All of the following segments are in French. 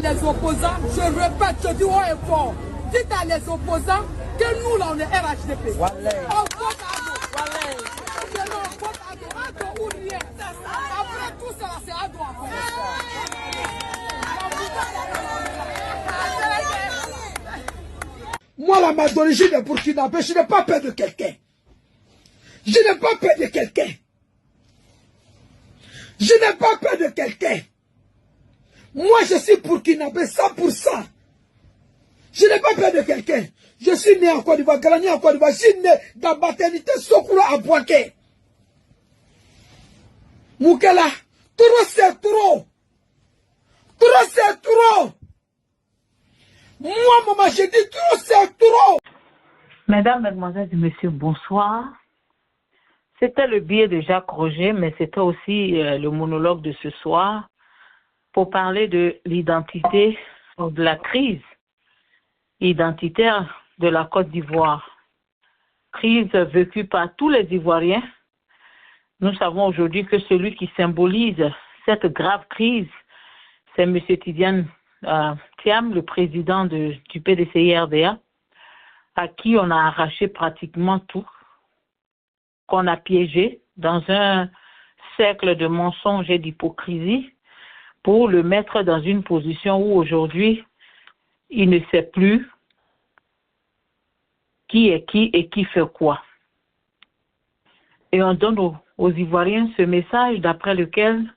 les opposants, je répète, je dis haut et fort, dites à les opposants que nous là on est RHDP. On vote à nous. On vote à nous. Ado ou rien. Après tout cela, c'est Ado après. Moi, la Madonie, de Burkinabé, je n'ai pas peur de quelqu'un. Je n'ai pas peur de quelqu'un. Je n'ai pas peur de quelqu'un. Moi, je suis Burkinabé 100%. Je n'ai pas peur de quelqu'un. Je suis né en Côte d'Ivoire, grandi en Côte d'Ivoire. Je suis né dans la maternité Sokura à Boaké. Moukela, trop c'est trop. Trop c'est trop. Moi, maman, j'ai dit trop c'est trop. Mesdames, Mesdemoiselles et Messieurs, bonsoir. C'était le billet de Jacques Roger, mais c'était aussi le monologue de ce soir pour parler de l'identité, de la crise identitaire de la Côte d'Ivoire. Crise vécue par tous les Ivoiriens. Nous savons aujourd'hui que celui qui symbolise cette grave crise, c'est M. Tidiane Thiam, le président du PDCI-RDA, à qui on a arraché pratiquement tout, qu'on a piégé dans un cercle de mensonges et d'hypocrisie pour le mettre dans une position où aujourd'hui, il ne sait plus qui est qui et qui fait quoi. Et on donne aux Ivoiriens ce message d'après lequel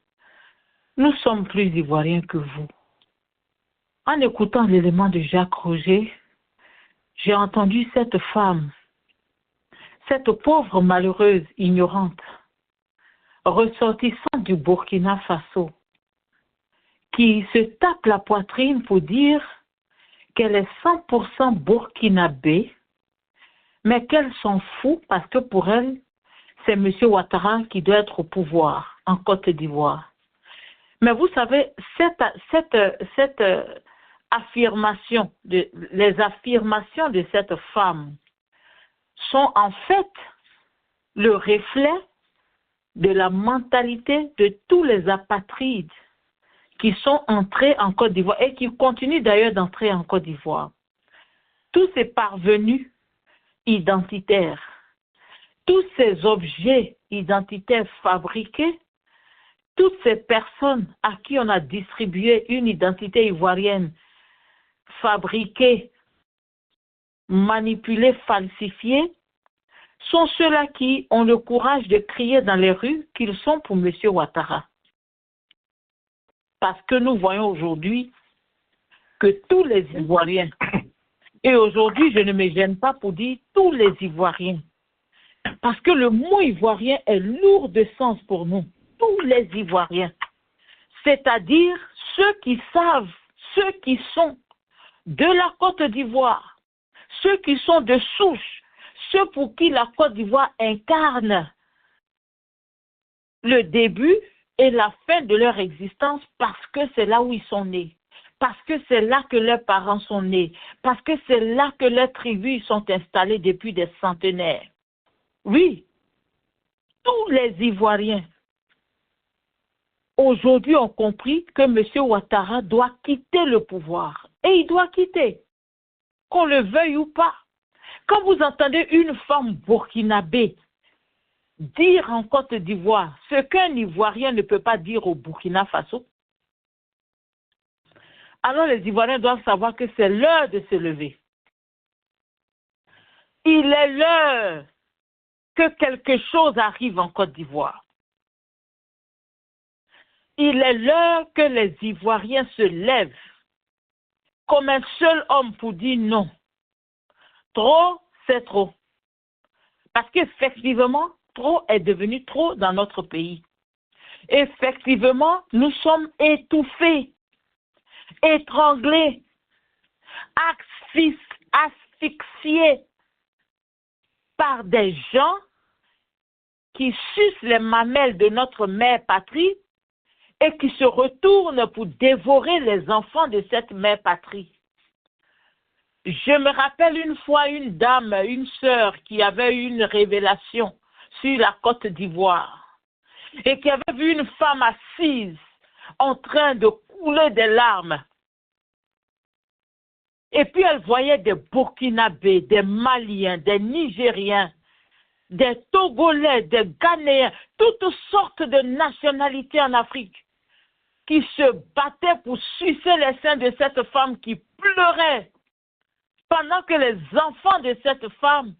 nous sommes plus Ivoiriens que vous. En écoutant l'élément de Jacques Roger, j'ai entendu cette femme, cette pauvre malheureuse ignorante, ressortissante du Burkina Faso, qui se tape la poitrine pour dire qu'elle est 100% burkinabé, mais qu'elle s'en fout parce que pour elle, c'est M. Ouattara qui doit être au pouvoir en Côte d'Ivoire. Mais vous savez, cette affirmation, les affirmations de cette femme sont en fait le reflet de la mentalité de tous les apatrides qui sont entrés en Côte d'Ivoire et qui continuent d'ailleurs d'entrer en Côte d'Ivoire. Tous ces parvenus identitaires, tous ces objets identitaires fabriqués, toutes ces personnes à qui on a distribué une identité ivoirienne fabriquée, manipulée, falsifiée, sont ceux-là qui ont le courage de crier dans les rues qu'ils sont pour M. Ouattara. Parce que nous voyons aujourd'hui que tous les Ivoiriens, et aujourd'hui je ne me gêne pas pour dire tous les Ivoiriens, parce que le mot ivoirien est lourd de sens pour nous, tous les Ivoiriens, c'est-à-dire ceux qui savent, ceux qui sont de la Côte d'Ivoire, ceux qui sont de souche, ceux pour qui la Côte d'Ivoire incarne le début et la fin de leur existence parce que c'est là où ils sont nés, parce que c'est là que leurs parents sont nés, parce que c'est là que leurs tribus sont installées depuis des centenaires. Oui, tous les Ivoiriens aujourd'hui ont compris que M. Ouattara doit quitter le pouvoir. Et il doit quitter, qu'on le veuille ou pas. Quand vous entendez une femme burkinabé dire en Côte d'Ivoire ce qu'un Ivoirien ne peut pas dire au Burkina Faso, alors les Ivoiriens doivent savoir que c'est l'heure de se lever. Il est l'heure que quelque chose arrive en Côte d'Ivoire. Il est l'heure que les Ivoiriens se lèvent comme un seul homme pour dire non. Trop, c'est trop. Parce qu'effectivement, trop est devenu trop dans notre pays. Effectivement, nous sommes étouffés, étranglés, asphyxiés par des gens qui sucent les mamelles de notre mère patrie et qui se retournent pour dévorer les enfants de cette mère patrie. Je me rappelle une fois une dame, une sœur qui avait eu une révélation sur la Côte d'Ivoire et qui avait vu une femme assise en train de couler des larmes Et puis elle voyait des Burkinabés, des Maliens, des Nigériens, des Togolais, des Ghanéens, toutes sortes de nationalités en Afrique qui se battaient pour sucer les seins de cette femme qui pleurait pendant que les enfants de cette femme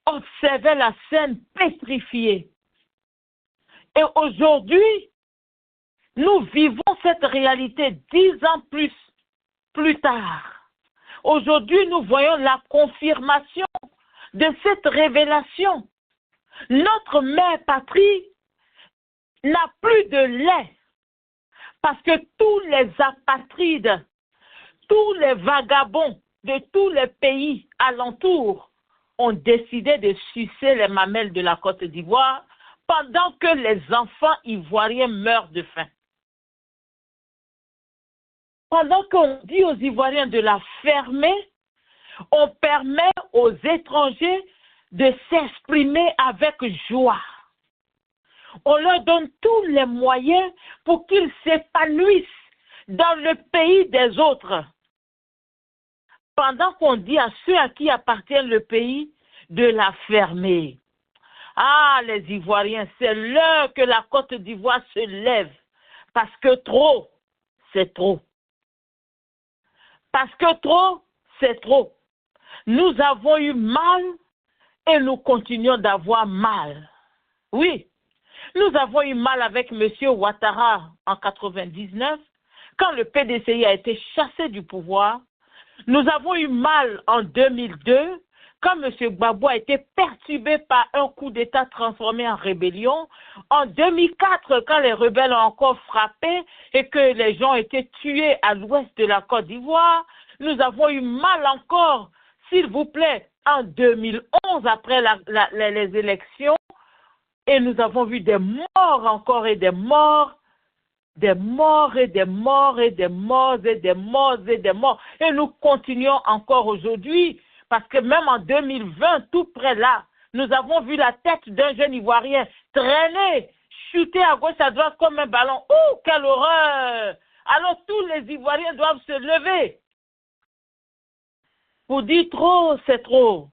observaient la scène pétrifiée. Et aujourd'hui, nous vivons cette réalité 10 ans plus tard. Aujourd'hui, nous voyons la confirmation de cette révélation. Notre mère patrie n'a plus de lait parce que tous les apatrides, tous les vagabonds de tous les pays alentours ont décidé de sucer les mamelles de la Côte d'Ivoire pendant que les enfants ivoiriens meurent de faim. Pendant qu'on dit aux Ivoiriens de la fermer, on permet aux étrangers de s'exprimer avec joie. On leur donne tous les moyens pour qu'ils s'épanouissent dans le pays des autres. Pendant qu'on dit à ceux à qui appartient le pays de la fermer. Ah, les Ivoiriens, c'est l'heure que la Côte d'Ivoire se lève. Parce que trop, c'est trop. Parce que trop, c'est trop. Nous avons eu mal et nous continuons d'avoir mal. Oui, nous avons eu mal avec M. Ouattara en 1999, quand le PDCI a été chassé du pouvoir. Nous avons eu mal en 2002, quand M. Gbagbo a été perturbé par un coup d'État transformé en rébellion. En 2004, quand les rebelles ont encore frappé et que les gens ont été tués à l'ouest de la Côte d'Ivoire. Nous avons eu mal encore, s'il vous plaît, en 2011, après les élections. Et nous avons vu des morts encore et des morts. Des morts et des morts et des morts et des morts et des morts. Et nous continuons encore aujourd'hui, parce que même en 2020, tout près là, nous avons vu la tête d'un jeune Ivoirien traîner, chuter à gauche, à droite comme un ballon. Oh, quelle horreur! Alors tous les Ivoiriens doivent se lever pour dire trop, c'est trop.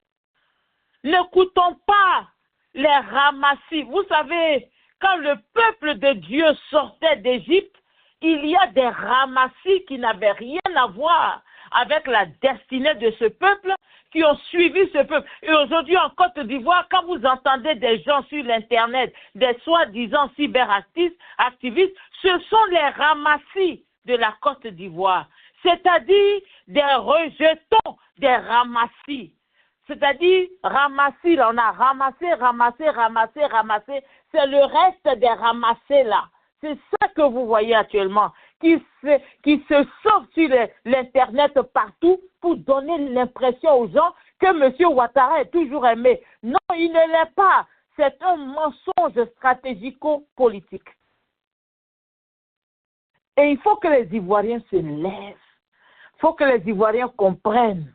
N'écoutons pas les ramassis. Vous savez, quand le peuple de Dieu sortait d'Égypte, il y a des ramassis qui n'avaient rien à voir avec la destinée de ce peuple, qui ont suivi ce peuple. Et aujourd'hui, en Côte d'Ivoire, quand vous entendez des gens sur l'Internet, des soi-disant cyberactivistes, ce sont les ramassis de la Côte d'Ivoire, c'est-à-dire des rejetons, des ramassis. C'est-à-dire, ramassis, là, on a ramassé, c'est le reste des ramassés là. C'est ça que vous voyez actuellement, qui se sauve sur l'Internet partout pour donner l'impression aux gens que M. Ouattara est toujours aimé. Non, il ne l'est pas. C'est un mensonge stratégico-politique. Et il faut que les Ivoiriens se lèvent. Il faut que les Ivoiriens comprennent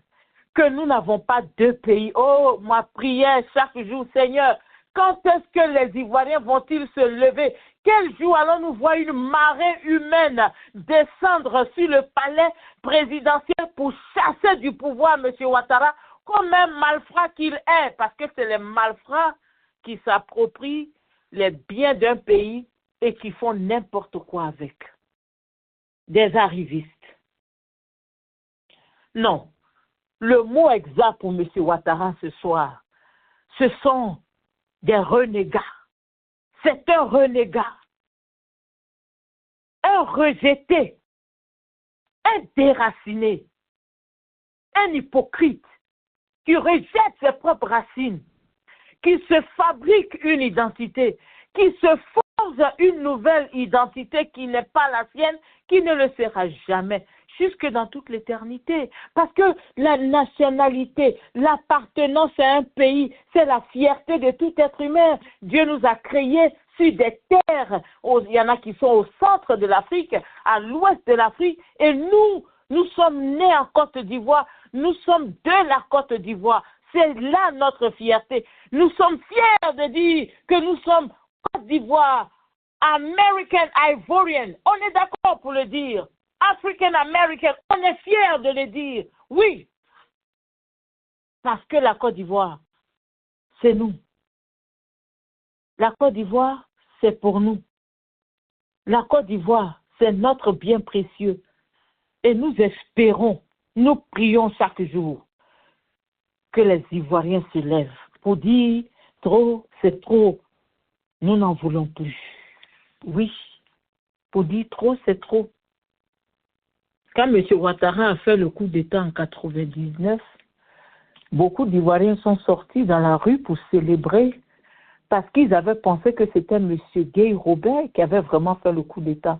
que nous n'avons pas deux pays. Oh, ma prière chaque jour, Seigneur, quand est-ce que les Ivoiriens vont-ils se lever? Quel jour allons-nous voir une marée humaine descendre sur le palais présidentiel pour chasser du pouvoir M. Ouattara comme un malfrat qu'il est? Parce que c'est les malfrats qui s'approprient les biens d'un pays et qui font n'importe quoi avec. Des arrivistes. Non. Le mot exact pour M. Ouattara ce soir, ce sont des renégats. C'est un renégat, un rejeté, un déraciné, un hypocrite qui rejette ses propres racines, qui se fabrique une identité, qui se forge une nouvelle identité qui n'est pas la sienne, qui ne le sera jamais, jusque dans toute l'éternité. Parce que la nationalité, l'appartenance à un pays, c'est la fierté de tout être humain. Dieu nous a créés sur des terres. Il y en a qui sont au centre de l'Afrique, à l'ouest de l'Afrique. Et nous sommes nés en Côte d'Ivoire. Nous sommes de la Côte d'Ivoire. C'est là notre fierté. Nous sommes fiers de dire que nous sommes Côte d'Ivoire, American Ivorian. On est d'accord pour le dire. African American, on est fiers de le dire. Oui. Parce que la Côte d'Ivoire, c'est nous. La Côte d'Ivoire, c'est pour nous. La Côte d'Ivoire, c'est notre bien précieux. Et nous espérons, nous prions chaque jour que les Ivoiriens se lèvent pour dire trop, c'est trop. Nous n'en voulons plus. Oui, pour dire trop, c'est trop. Quand M. Ouattara a fait le coup d'État en 1999, beaucoup d'Ivoiriens sont sortis dans la rue pour célébrer parce qu'ils avaient pensé que c'était M. Guy Robert qui avait vraiment fait le coup d'État.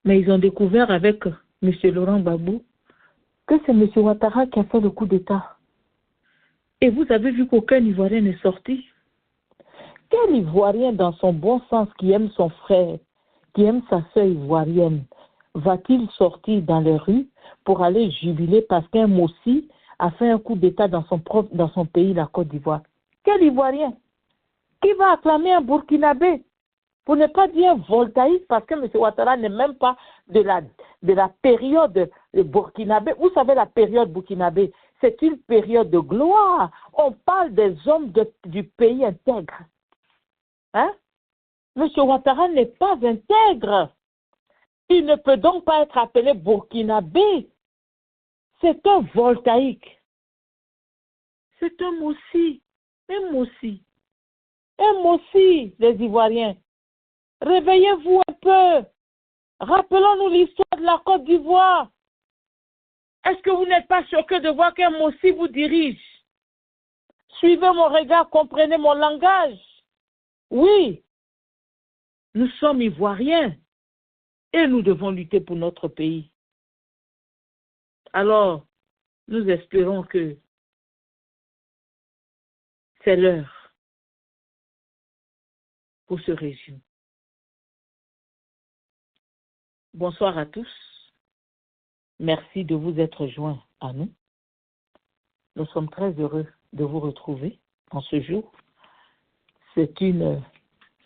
Mais ils ont découvert avec M. Laurent Gbagbo que c'est M. Ouattara qui a fait le coup d'État. Et vous avez vu qu'aucun Ivoirien n'est sorti. Quel Ivoirien dans son bon sens qui aime son frère, qui aime sa sœur ivoirienne, va-t-il sortir dans les rues pour aller jubiler parce qu'un Mossi a fait un coup d'État dans son pays, la Côte d'Ivoire? Quel Ivoirien? Qui va acclamer un Burkinabé? Pour ne pas dire voltaïque, parce que M. Ouattara n'est même pas de la période burkinabé. Vous savez, la période burkinabé, c'est une période de gloire. On parle des hommes du pays intègre. Hein? M. Ouattara n'est pas intègre. Il ne peut donc pas être appelé burkinabé. C'est un voltaïque. C'est un Mossi. Un Mossi. Un Mossi, les Ivoiriens. Réveillez-vous un peu. Rappelons-nous l'histoire de la Côte d'Ivoire. Est-ce que vous n'êtes pas choqué de voir qu'un Mossi vous dirige? Suivez mon regard, comprenez mon langage. Oui, nous sommes Ivoiriens et nous devons lutter pour notre pays. Alors, nous espérons que c'est l'heure pour ce régime. Bonsoir à tous. Merci de vous être joints à nous. Nous sommes très heureux de vous retrouver en ce jour. C'est une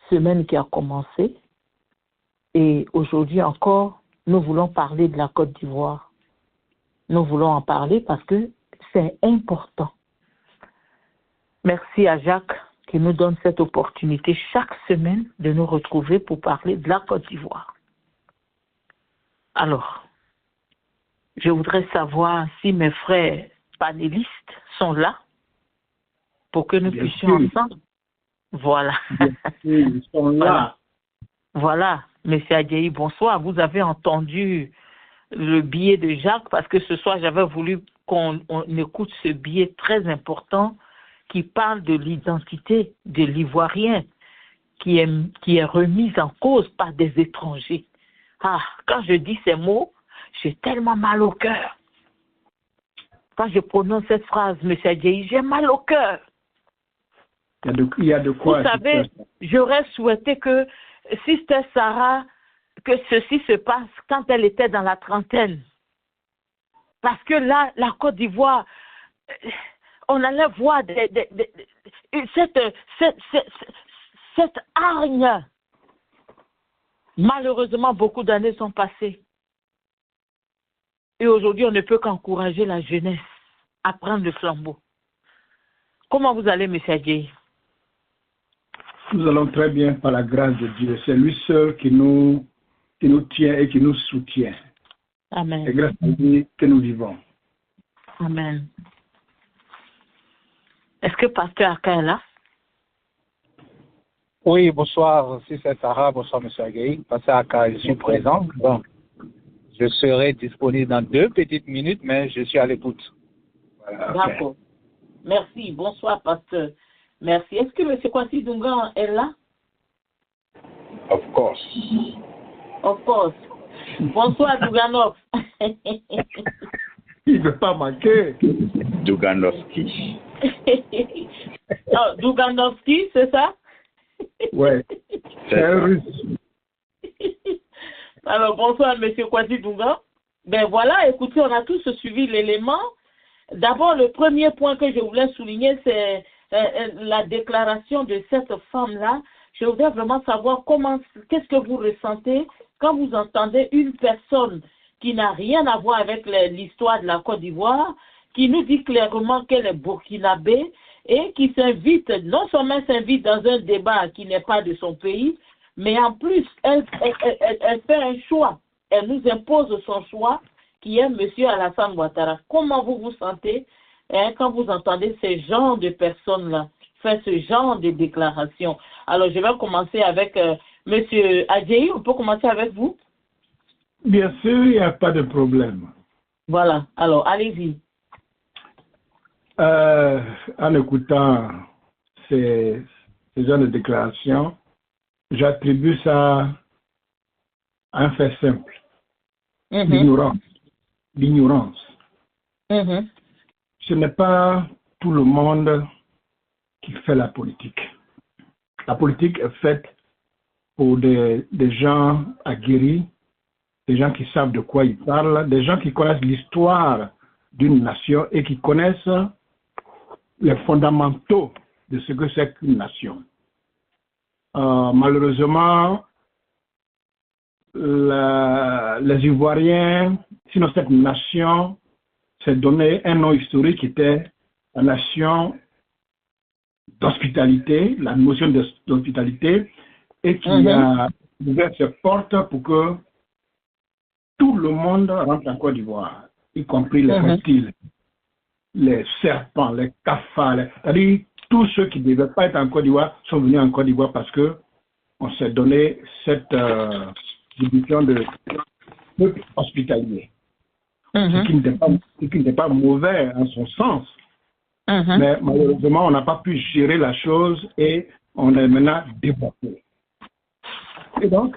semaine qui a commencé et aujourd'hui encore, nous voulons parler de la Côte d'Ivoire. Nous voulons en parler parce que c'est important. Merci à Jacques qui nous donne cette opportunité chaque semaine de nous retrouver pour parler de la Côte d'Ivoire. Alors, je voudrais savoir si mes frères panélistes sont là pour que nous puissions ensemble. Voilà. Ils sont là. Voilà. Monsieur Adjaï, bonsoir. Vous avez entendu le billet de Jacques parce que ce soir, j'avais voulu qu'on écoute ce billet très important qui parle de l'identité de l'Ivoirien qui est remise en cause par des étrangers. Ah, quand je dis ces mots, j'ai tellement mal au cœur. Quand je prononce cette phrase, M. Adjaï, j'ai mal au cœur. Il y a de quoi. Vous savez, j'aurais souhaité que Sister Sarah, que ceci se passe quand elle était dans la trentaine. Parce que là, la Côte d'Ivoire, on allait voir cette hargne. Malheureusement, beaucoup d'années sont passées. Et aujourd'hui, on ne peut qu'encourager la jeunesse à prendre le flambeau. Comment vous allez, M. Adjaï? Nous allons très bien par la grâce de Dieu. C'est lui seul qui nous tient et qui nous soutient. Amen. C'est grâce à lui que nous vivons. Amen. Est-ce que Pasteur Aka est là? Oui, bonsoir, c'est Sarah, bonsoir, M. Adjaï. Pasteur Aka, je suis présent. Bon, je serai disponible dans 2 petites minutes, mais je suis à l'écoute. Voilà, D'accord. Merci. Bonsoir, Pasteur. Merci. Est-ce que M. Kwasi Dungan est là? Of course. Of course. Bonsoir, Douganov. Il ne veut pas manquer. Douganovski. Oh, Douganovski, c'est ça? Oui. C'est un russe. Alors, bonsoir, M. Kwasi Dungan. Ben voilà, écoutez, on a tous suivi l'élément. D'abord, le premier point que je voulais souligner, c'est la déclaration de cette femme-là. Je voudrais vraiment savoir qu'est-ce que vous ressentez quand vous entendez une personne qui n'a rien à voir avec l'histoire de la Côte d'Ivoire, qui nous dit clairement qu'elle est burkinabé et qui s'invite, non seulement s'invite dans un débat qui n'est pas de son pays, mais en plus, elle fait un choix. Elle nous impose son choix, qui est M. Alassane Ouattara. Comment vous vous sentez quand vous entendez ce genre de personnes-là faire ce genre de déclaration? Alors, je vais commencer avec M. Adjaye. On peut commencer avec vous? Bien sûr, il n'y a pas de problème. Voilà. Alors, allez-y. En écoutant ces genre de déclarations, j'attribue ça à un fait simple. L'ignorance. Ce n'est pas tout le monde qui fait la politique. La politique est faite pour des gens aguerris, des gens qui savent de quoi ils parlent, des gens qui connaissent l'histoire d'une nation et qui connaissent les fondamentaux de ce que c'est qu'une nation. Malheureusement, les Ivoiriens, sinon cette nation, s'est donné un nom historique qui était la nation d'hospitalité, la notion d'hospitalité, et qui a ouvert ses portes pour que tout le monde rentre en Côte d'Ivoire, y compris les reptiles, les serpents, les cafards, c'est-à-dire tous ceux qui ne devaient pas être en Côte d'Ivoire sont venus en Côte d'Ivoire parce que on s'est donné cette division de peuple hospitalier. Ce qui n'était pas mauvais en son sens. Mais malheureusement, on n'a pas pu gérer la chose et on est maintenant débordé. Et donc,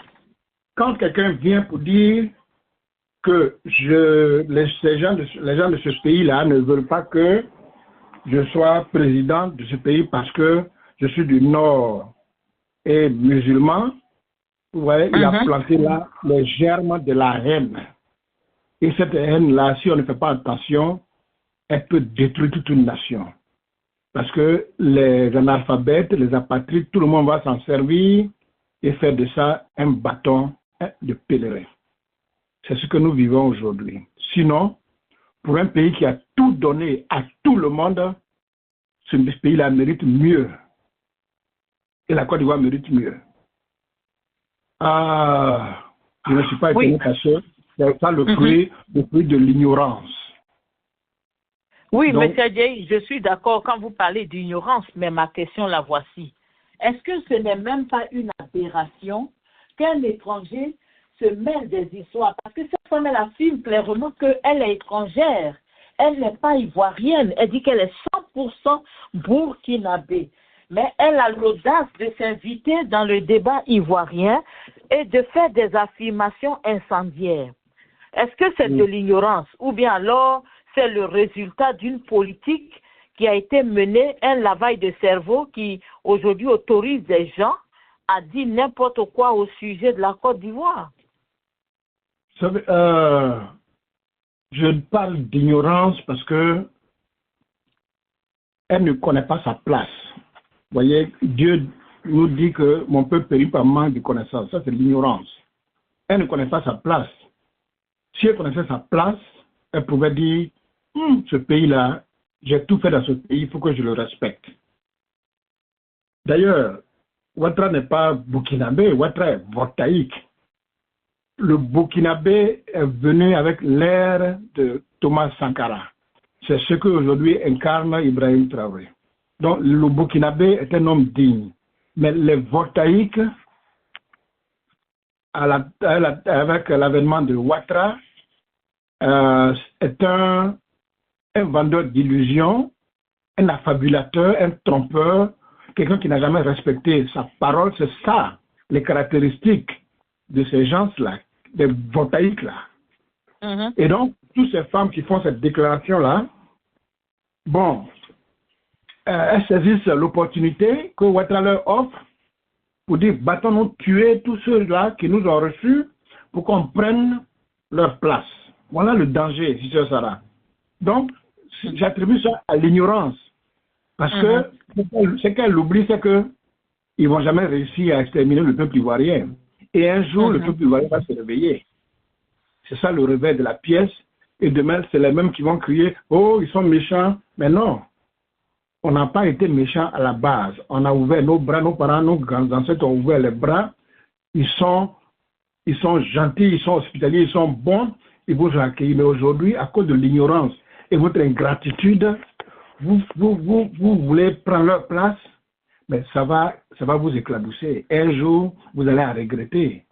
quand quelqu'un vient pour dire que les gens de ce pays-là ne veulent pas que je sois président de ce pays parce que je suis du Nord et musulman, vous voyez, il a planté là les germes de la haine. Et cette haine-là, si on ne fait pas attention, elle peut détruire toute une nation. Parce que les analphabètes, les apatrides, tout le monde va s'en servir et faire de ça un bâton de pèlerin. C'est ce que nous vivons aujourd'hui. Sinon, pour un pays qui a tout donné à tout le monde, ce pays-là mérite mieux. Et la Côte d'Ivoire mérite mieux. Je ne suis pas étonné parce que c'est ça le fruit de l'ignorance. Oui, donc, M. Adjaye, je suis d'accord quand vous parlez d'ignorance, mais ma question la voici. Est-ce que ce n'est même pas une aberration qu'un étranger se mêle des histoires? Parce que cette femme, elle affirme clairement qu'elle est étrangère. Elle n'est pas ivoirienne. Elle dit qu'elle est 100% burkinabé. Mais elle a l'audace de s'inviter dans le débat ivoirien et de faire des affirmations incendiaires. Est-ce que c'est de l'ignorance ou bien alors c'est le résultat d'une politique qui a été menée, un lavage de cerveau qui aujourd'hui autorise des gens à dire n'importe quoi au sujet de la Côte d'Ivoire? Je parle d'ignorance parce que elle ne connaît pas sa place. Vous voyez, Dieu nous dit que mon peuple périt par manque de connaissance. Ça, c'est l'ignorance. Elle ne connaît pas sa place. Si elle connaissait sa place, elle pouvait dire ce pays-là, j'ai tout fait dans ce pays, il faut que je le respecte. D'ailleurs, Ouattara n'est pas burkinabé, Ouattara est voltaïque. Le burkinabé est venu avec l'ère de Thomas Sankara. C'est ce qu'aujourd'hui incarne Ibrahim Traoré. Donc, le burkinabé est un homme digne. Mais les voltaïques, avec l'avènement de Ouattara, est un vendeur d'illusions, un affabulateur, un trompeur, quelqu'un qui n'a jamais respecté sa parole. C'est ça, les caractéristiques de ces gens-là, des voltaïques-là. Et donc, toutes ces femmes qui font cette déclaration-là, bon, elles saisissent l'opportunité que Ouattara leur offre pour dire, battons-nous tuer tous ceux-là qui nous ont reçus pour qu'on prenne leur place. Voilà le danger, Sister Sarah. Donc, j'attribue ça à l'ignorance. Parce que ce qu'elle oublie, c'est qu'ils ne vont jamais réussir à exterminer le peuple ivoirien. Et un jour, le peuple ivoirien va se réveiller. C'est ça le réveil de la pièce. Et demain, c'est les mêmes qui vont crier « Oh, ils sont méchants ». Mais non, on n'a pas été méchants à la base. On a ouvert nos bras, nos parents, nos grands ancêtres ont ouvert les bras. Ils sont gentils, ils sont hospitaliers, ils sont bons, ils vous ont accueilli. Mais aujourd'hui, à cause de l'ignorance et votre ingratitude, vous voulez prendre leur place, mais ça va vous éclabousser. Un jour, vous allez en regretter.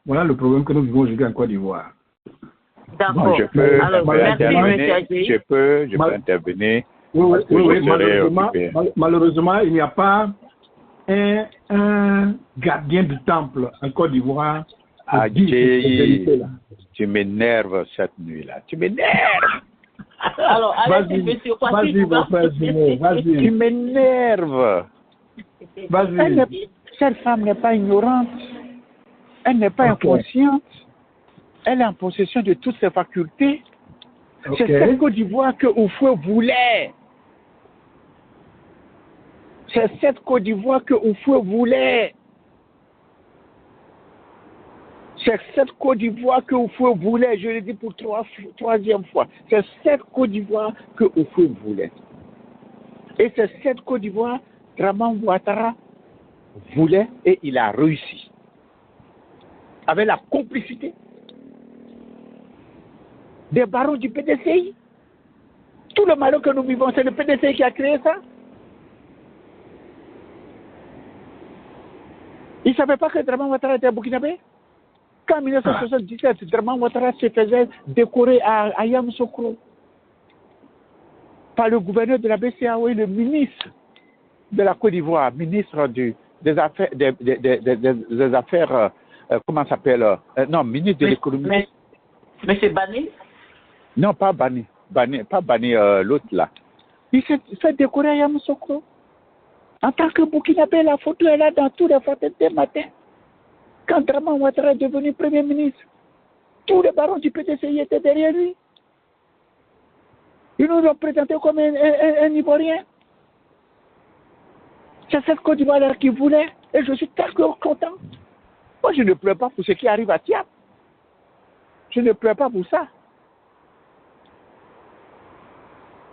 Voilà le problème que nous vivons aujourd'hui en Côte d'Ivoire. D'accord. Bon, je peux intervenir. Oui, malheureusement, il n'y a pas un gardien du temple en Côte d'Ivoire. Tu m'énerves cette nuit-là. Tu m'énerves. Alors, allez-y, monsieur. Vas-y. Tu m'énerves. Vas-y. Cette femme n'est pas ignorante. Elle n'est pas inconsciente. Elle est en possession de toutes ses facultés. C'est cette Côte d'Ivoire que Oufoué voulait. C'est cette Côte d'Ivoire que Oufoué voulait. C'est cette Côte d'Ivoire que Oufoué voulait. Je le dis pour troisième fois. C'est cette Côte d'Ivoire que Oufoué voulait. Et c'est cette Côte d'Ivoire que Draman Ouattara voulait et il a réussi. Avec la complicité des barons du PDCI. Tout le malheur que nous vivons, c'est le PDCI qui a créé ça. Il ne savait pas que Draman Ouattara était burkinabé. Quand en 1977, Draman Ouattara se faisait décorer à Yamoussoukro par le gouverneur de la BCAO et le ministre de la Côte d'Ivoire, ministre des affaires, comment ça s'appelle ministre de l'économie. Monsieur Bani? Non, pas Bani, l'autre là. Il s'est fait décorer à Yamoussoukro. En tant que Burkinabé, la photo est là dans tous les photos des matins. Quand Draman Ouattara est devenu Premier ministre, tous les barons du PDCI étaient derrière lui. Ils nous l'ont présenté comme un Ivoirien. C'est cette Côte d'Ivoire qu'il voulait. Et je suis tellement content. Moi, je ne pleure pas pour ce qui arrive à Tiap. Je ne pleure pas pour ça.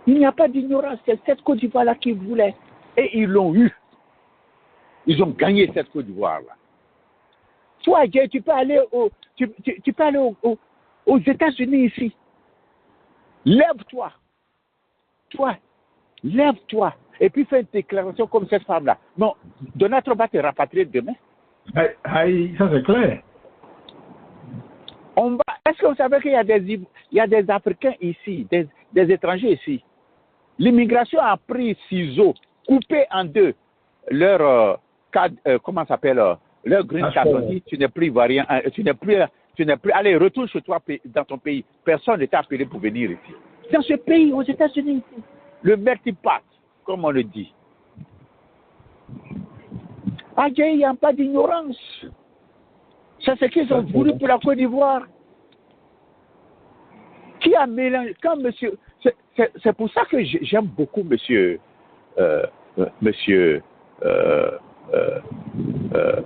Il n'y a pas d'ignorance. C'est cette Côte d'Ivoire-là qu'ils voulaient. Et ils l'ont eu. Ils ont gagné cette Côte d'Ivoire-là. Toi, Jay, tu peux aller aux États-Unis ici. Lève-toi. Lève-toi. Et puis fais une déclaration comme cette femme-là. Non, Donald Trump va te rapatrier demain. Ça c'est clair. Est-ce que vous savez qu'il y a des Africains ici, des étrangers ici? L'immigration a pris ciseaux, coupé en deux leur leur green card. Tu n'es plus ivoirien, tu n'es plus. Allez, retourne chez toi dans ton pays. Personne ne t'a appelé pour venir ici. Dans ce pays, aux États-Unis, le melting pot, comme on le dit. Il n'y a pas d'ignorance. C'est ce qu'ils ont voulu pour la Côte d'Ivoire. Qui a mélangé, quand monsieur, c'est pour ça que j'aime beaucoup monsieur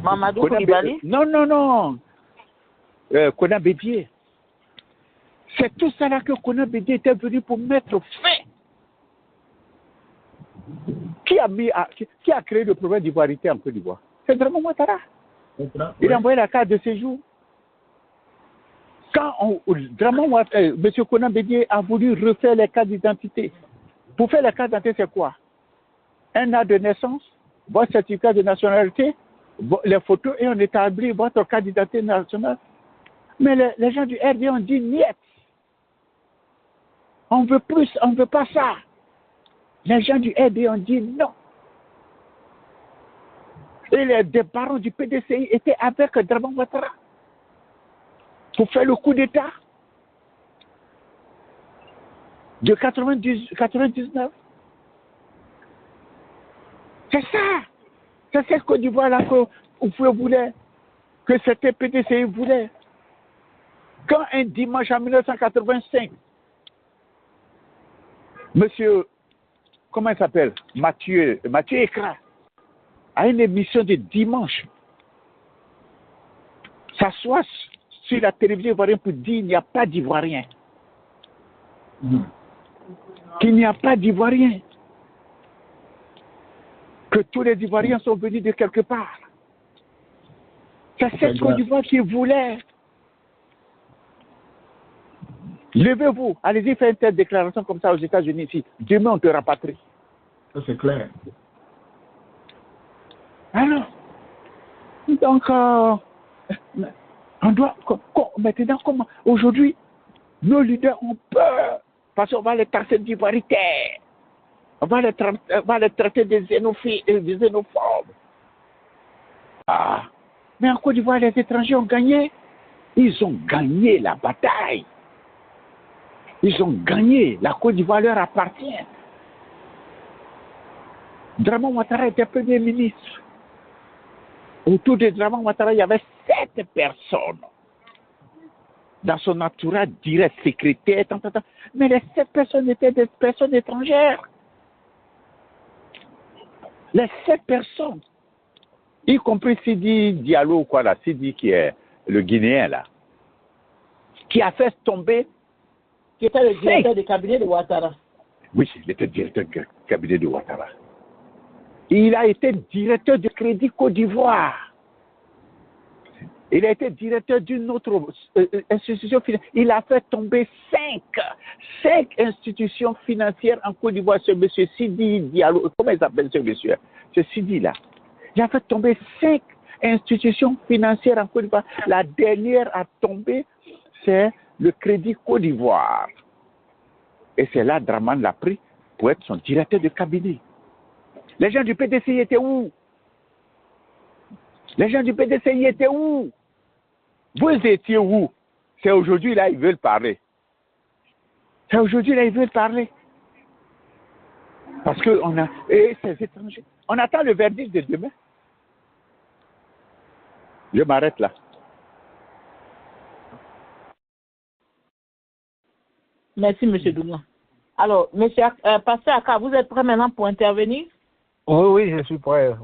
Mamadou Koulibaly. Non. Konan Bédié. C'est tout ça là que Konan Bédié était venu pour mettre fin. Qui a créé le problème d'ivoirité en Côte d'Ivoire? C'est Draman Ouattara. Il a envoyé la carte de séjour. Quand M. Konan Bédié a voulu refaire les cartes d'identité. Pour faire les cartes d'identité, c'est quoi? Un an de naissance, votre certificat de nationalité, les photos, et on établit votre carte d'identité nationale. Mais les gens du RD ont dit niet. On veut plus, on ne veut pas ça. Les gens du RD ont dit non. Et les barons du PDCI étaient avec Draman Ouattara pour faire le coup d'État de 99. C'est ça. C'est cette Côte d'Ivoire-là que vous voulez, que c'était PDCI voulait. Quand un dimanche en 1985, monsieur, comment il s'appelle? Mathieu Ekra, a une émission de dimanche. s'assoient sur la télévision ivoirienne pour dire qu'il n'y a pas d'Ivoiriens. Qu'il n'y a pas d'Ivoiriens. Que tous les Ivoiriens sont venus de quelque part. C'est cette Côte d'Ivoire qu'ils voulaient. Levez-vous, allez-y faire une telle déclaration comme ça aux États-Unis ici. Demain, on te rapatrie. Ça, c'est clair. Alors, donc, on doit, maintenant, comment, aujourd'hui, nos leaders ont peur parce qu'on va les traiter d'ivoiritaires. On va les traiter des xénophobes. Ah, mais en Côte d'Ivoire, les étrangers ont gagné. Ils ont gagné la bataille. Ils ont gagné. La Côte d'Ivoire leur appartient. Dramane Ouattara était Premier ministre. Autour de Dramane Ouattara, il y avait 7 personnes. Dans son entourage direct, secrétaire, mais les 7 personnes étaient des personnes étrangères. Les 7 personnes, y compris Sidi Diallo, quoi là, Sidi qui est le Guinéen là, qui a fait tomber. Qui était le directeur du cabinet de Ouattara. Oui, il était directeur du cabinet de Ouattara. Il a été directeur du Crédit Côte d'Ivoire. Il a été directeur d'une autre institution financière. Il a fait tomber 5 institutions financières en Côte d'Ivoire. Ce monsieur Sidi Diallo, comment il s'appelle ce monsieur? Ce Sidi là. Il a fait tomber 5 institutions financières en Côte d'Ivoire. La dernière à tomber, c'est le Crédit Côte d'Ivoire. Et c'est là Dramane l'a pris pour être son directeur de cabinet. Les gens du PDCI étaient où? Les gens du PDCI étaient où? Vous étiez où? C'est aujourd'hui là, ils veulent parler. C'est aujourd'hui là, ils veulent parler. Parce qu'on a. Et ces étrangers. On attend le verdict de demain. Je m'arrête là. Merci, M. Dougan. Alors, Pasteur Aka, vous êtes prêt maintenant pour intervenir? Oui, je suis prêt.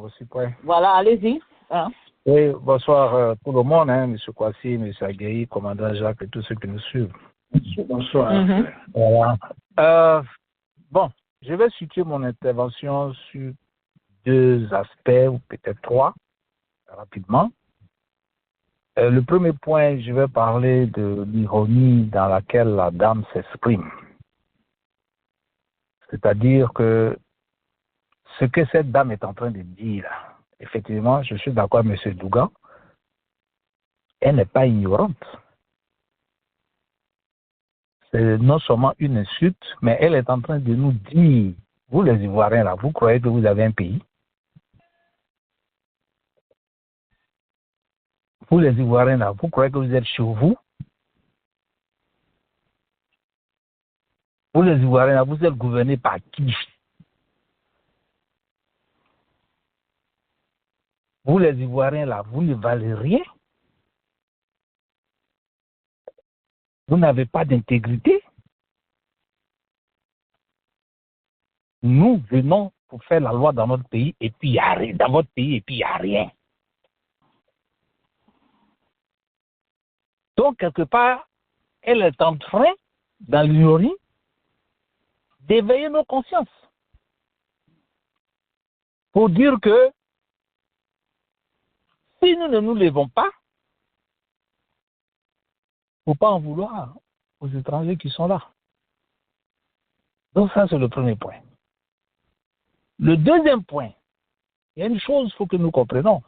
Voilà, allez-y. Hein? Oui, bonsoir tout le monde, hein, M. Kwasi, M. Agueyi, commandant Jacques et tous ceux qui nous suivent. Bonsoir. Voilà. Bon, je vais situer mon intervention sur 2 aspects, ou peut-être 3, rapidement. Le premier point, je vais parler de l'ironie dans laquelle la dame s'exprime. C'est-à-dire que ce que cette dame est en train de dire, effectivement, je suis d'accord avec M. Dougan, elle n'est pas ignorante. C'est non seulement une insulte, mais elle est en train de nous dire, vous les Ivoiriens là, vous croyez que vous avez un pays? Vous les Ivoiriens là, vous croyez que vous êtes chez vous? Vous les Ivoiriens là, vous êtes gouvernés par qui? Vous les Ivoiriens là, vous ne valez rien? Vous n'avez pas d'intégrité? Nous venons pour faire la loi dans notre pays et puis il n'y a rien. Dans votre pays et puis il n'y a rien. Donc, quelque part, elle est en train, dans l'ironie, d'éveiller nos consciences. Pour dire que si nous ne nous levons pas, il ne faut pas en vouloir aux étrangers qui sont là. Donc ça, c'est le premier point. Le deuxième point, il y a une chose qu'il faut que nous comprenions.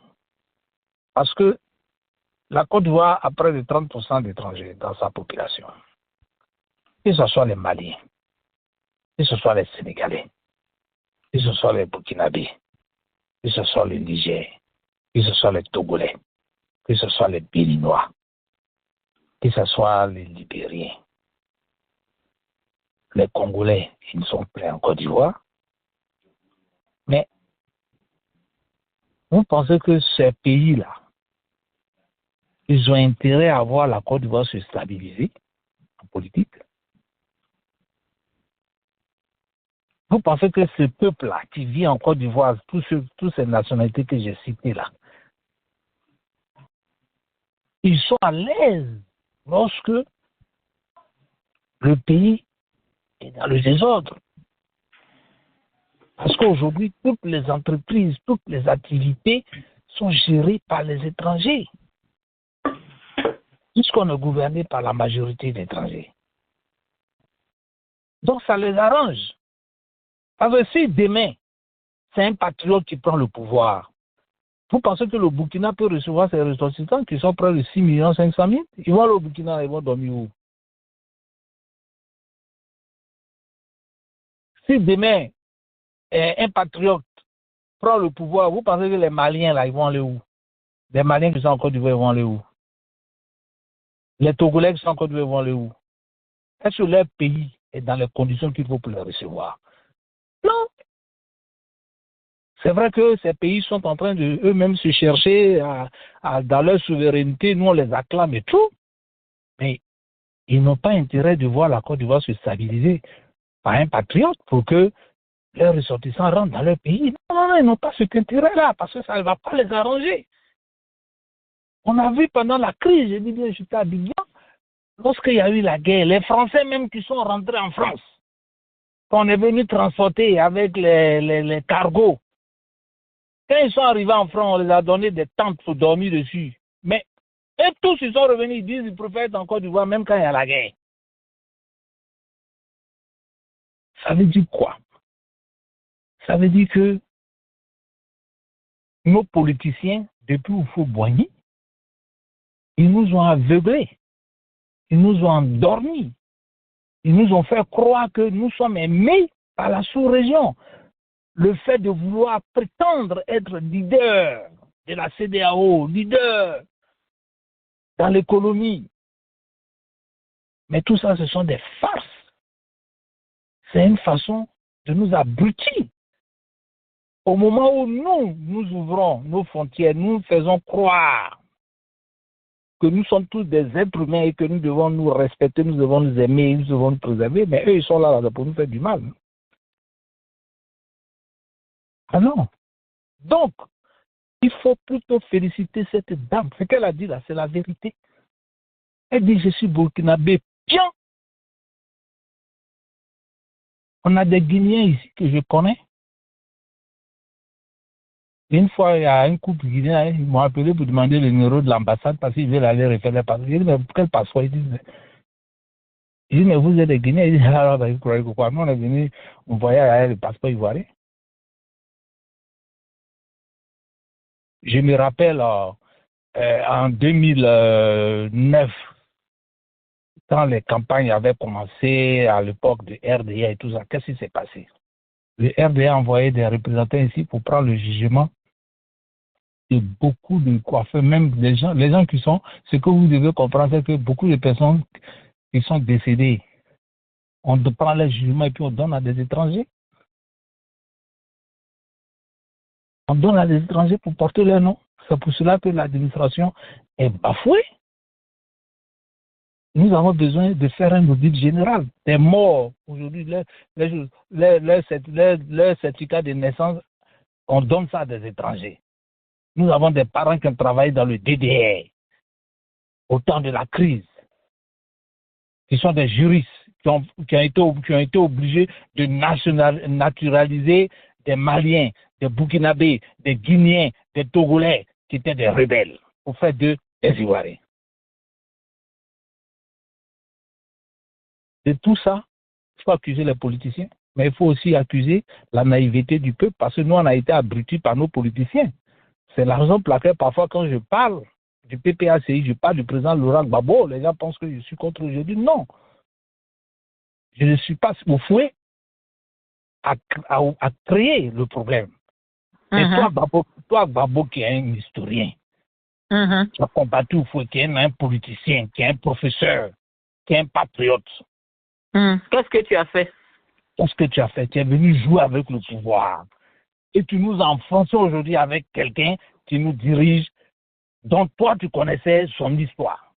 Parce que la Côte d'Ivoire a près de 30% d'étrangers dans sa population. Que ce soit les Maliens, que ce soit les Sénégalais, que ce soit les Burkinabés, que ce soit les Nigériens, que ce soit les Togolais, que ce soit les Béninois, que ce soit les Libériens, les Congolais, ils ne sont plus en Côte d'Ivoire. Mais vous pensez que ces pays-là, ils ont intérêt à voir la Côte d'Ivoire se stabiliser en politique? Vous pensez que ce peuple-là qui vit en Côte d'Ivoire, toutes ces nationalités que j'ai citées là, ils sont à l'aise lorsque le pays est dans le désordre. Parce qu'aujourd'hui, toutes les entreprises, toutes les activités sont gérées par les étrangers. Puisqu'on est gouverné par la majorité d'étrangers. Donc ça les arrange. Parce que si demain, c'est un patriote qui prend le pouvoir, vous pensez que le Burkina peut recevoir ses ressortissants qui sont près de 6 500 000? Ils vont aller au Burkina, ils vont dormir où? Si demain, un patriote prend le pouvoir, vous pensez que les Maliens, là, ils vont aller où? Les Maliens qui sont en Côte d'Ivoire, ils vont aller où? Les Togolais qui sont en Côte d'Ivoire, ils vont aller où? Est-ce que leur pays est dans les conditions qu'il faut pour les recevoir? Non. C'est vrai que ces pays sont en train de eux-mêmes se chercher dans leur souveraineté. Nous, on les acclame et tout. Mais ils n'ont pas intérêt de voir la Côte d'Ivoire se stabiliser par un patriote pour que leurs ressortissants rentrent dans leur pays. Non, ils n'ont pas cet intérêt-là parce que ça ne va pas les arranger. On a vu pendant la crise, j'ai dit bien, j'étais à Abidjan, lorsqu'il y a eu la guerre, les Français même qui sont rentrés en France, qu'on est venu transporter avec les cargos, quand ils sont arrivés en France, on les a donné des tentes pour dormir dessus. Mais et tous, ils sont revenus, ils disent qu'ils préfèrent être en Côte d'Ivoire même quand il y a la guerre. Ça veut dire quoi? Ça veut dire que nos politiciens, depuis Houphouët-Boigny, ils nous ont aveuglés, ils nous ont endormis, ils nous ont fait croire que nous sommes aimés par la sous-région. Le fait de vouloir prétendre être leader de la CEDEAO, leader dans l'économie. Mais tout ça, ce sont des farces. C'est une façon de nous abrutir. Au moment où nous ouvrons nos frontières, nous faisons croire que nous sommes tous des êtres humains et que nous devons nous respecter, nous devons nous aimer, nous devons nous préserver, mais eux, ils sont là pour nous faire du mal. Ah non. Donc, il faut plutôt féliciter cette dame. Ce qu'elle a dit là, c'est la vérité. Elle dit, je suis burkinabé. Bien. On a des Guinéens ici que je connais. Une fois, il y a un couple guinéen, ils m'ont appelé pour demander le numéro de l'ambassade parce qu'ils veulent aller refaire leur passeport. J'ai dit, mais quel passeport? Ils disent, mais vous êtes des Guinéens. Ils disent, alors, vous croyez quoi? Nous, on est venu, on voyait le passeport ivoirien. Je me rappelle en 2009, quand les campagnes avaient commencé à l'époque de RDA et tout ça, qu'est-ce qui s'est passé? Le RDA a envoyé des représentants ici pour prendre le jugement de beaucoup de coiffeurs, même les gens qui sont, ce que vous devez comprendre, c'est que beaucoup de personnes qui sont décédées, on prend le jugement et puis on donne à des étrangers. On donne à des étrangers pour porter leur nom. C'est pour cela que l'administration est bafouée. Nous avons besoin de faire un audit général. Des morts, aujourd'hui, leur certificat de naissance, on donne ça à des étrangers. Nous avons des parents qui ont travaillé dans le DDR au temps de la crise, qui sont des juristes, qui ont été obligés de naturaliser des Maliens, des Burkinabés, des Guinéens, des Togolais, qui étaient des rebelles, pour faire d'eux des Ivoiriens. De tout ça, il faut accuser les politiciens, mais il faut aussi accuser la naïveté du peuple, parce que nous, on a été abrutis par nos politiciens. C'est la raison pour laquelle, parfois, quand je parle du PPACI, je parle du président Laurent Gbagbo, les gens pensent que je suis contre eux. Je dis non. Je ne suis pas au fouet à créer le problème. Mais toi, Gbagbo, qui est un historien, tu as combattu au fouet, qui est un politicien, qui est un professeur, qui est un patriote. Qu'est-ce que tu as fait? Qu'est-ce que tu as fait? Tu es venu jouer avec le pouvoir. Et tu nous enfonces aujourd'hui avec quelqu'un qui nous dirige, dont toi tu connaissais son histoire.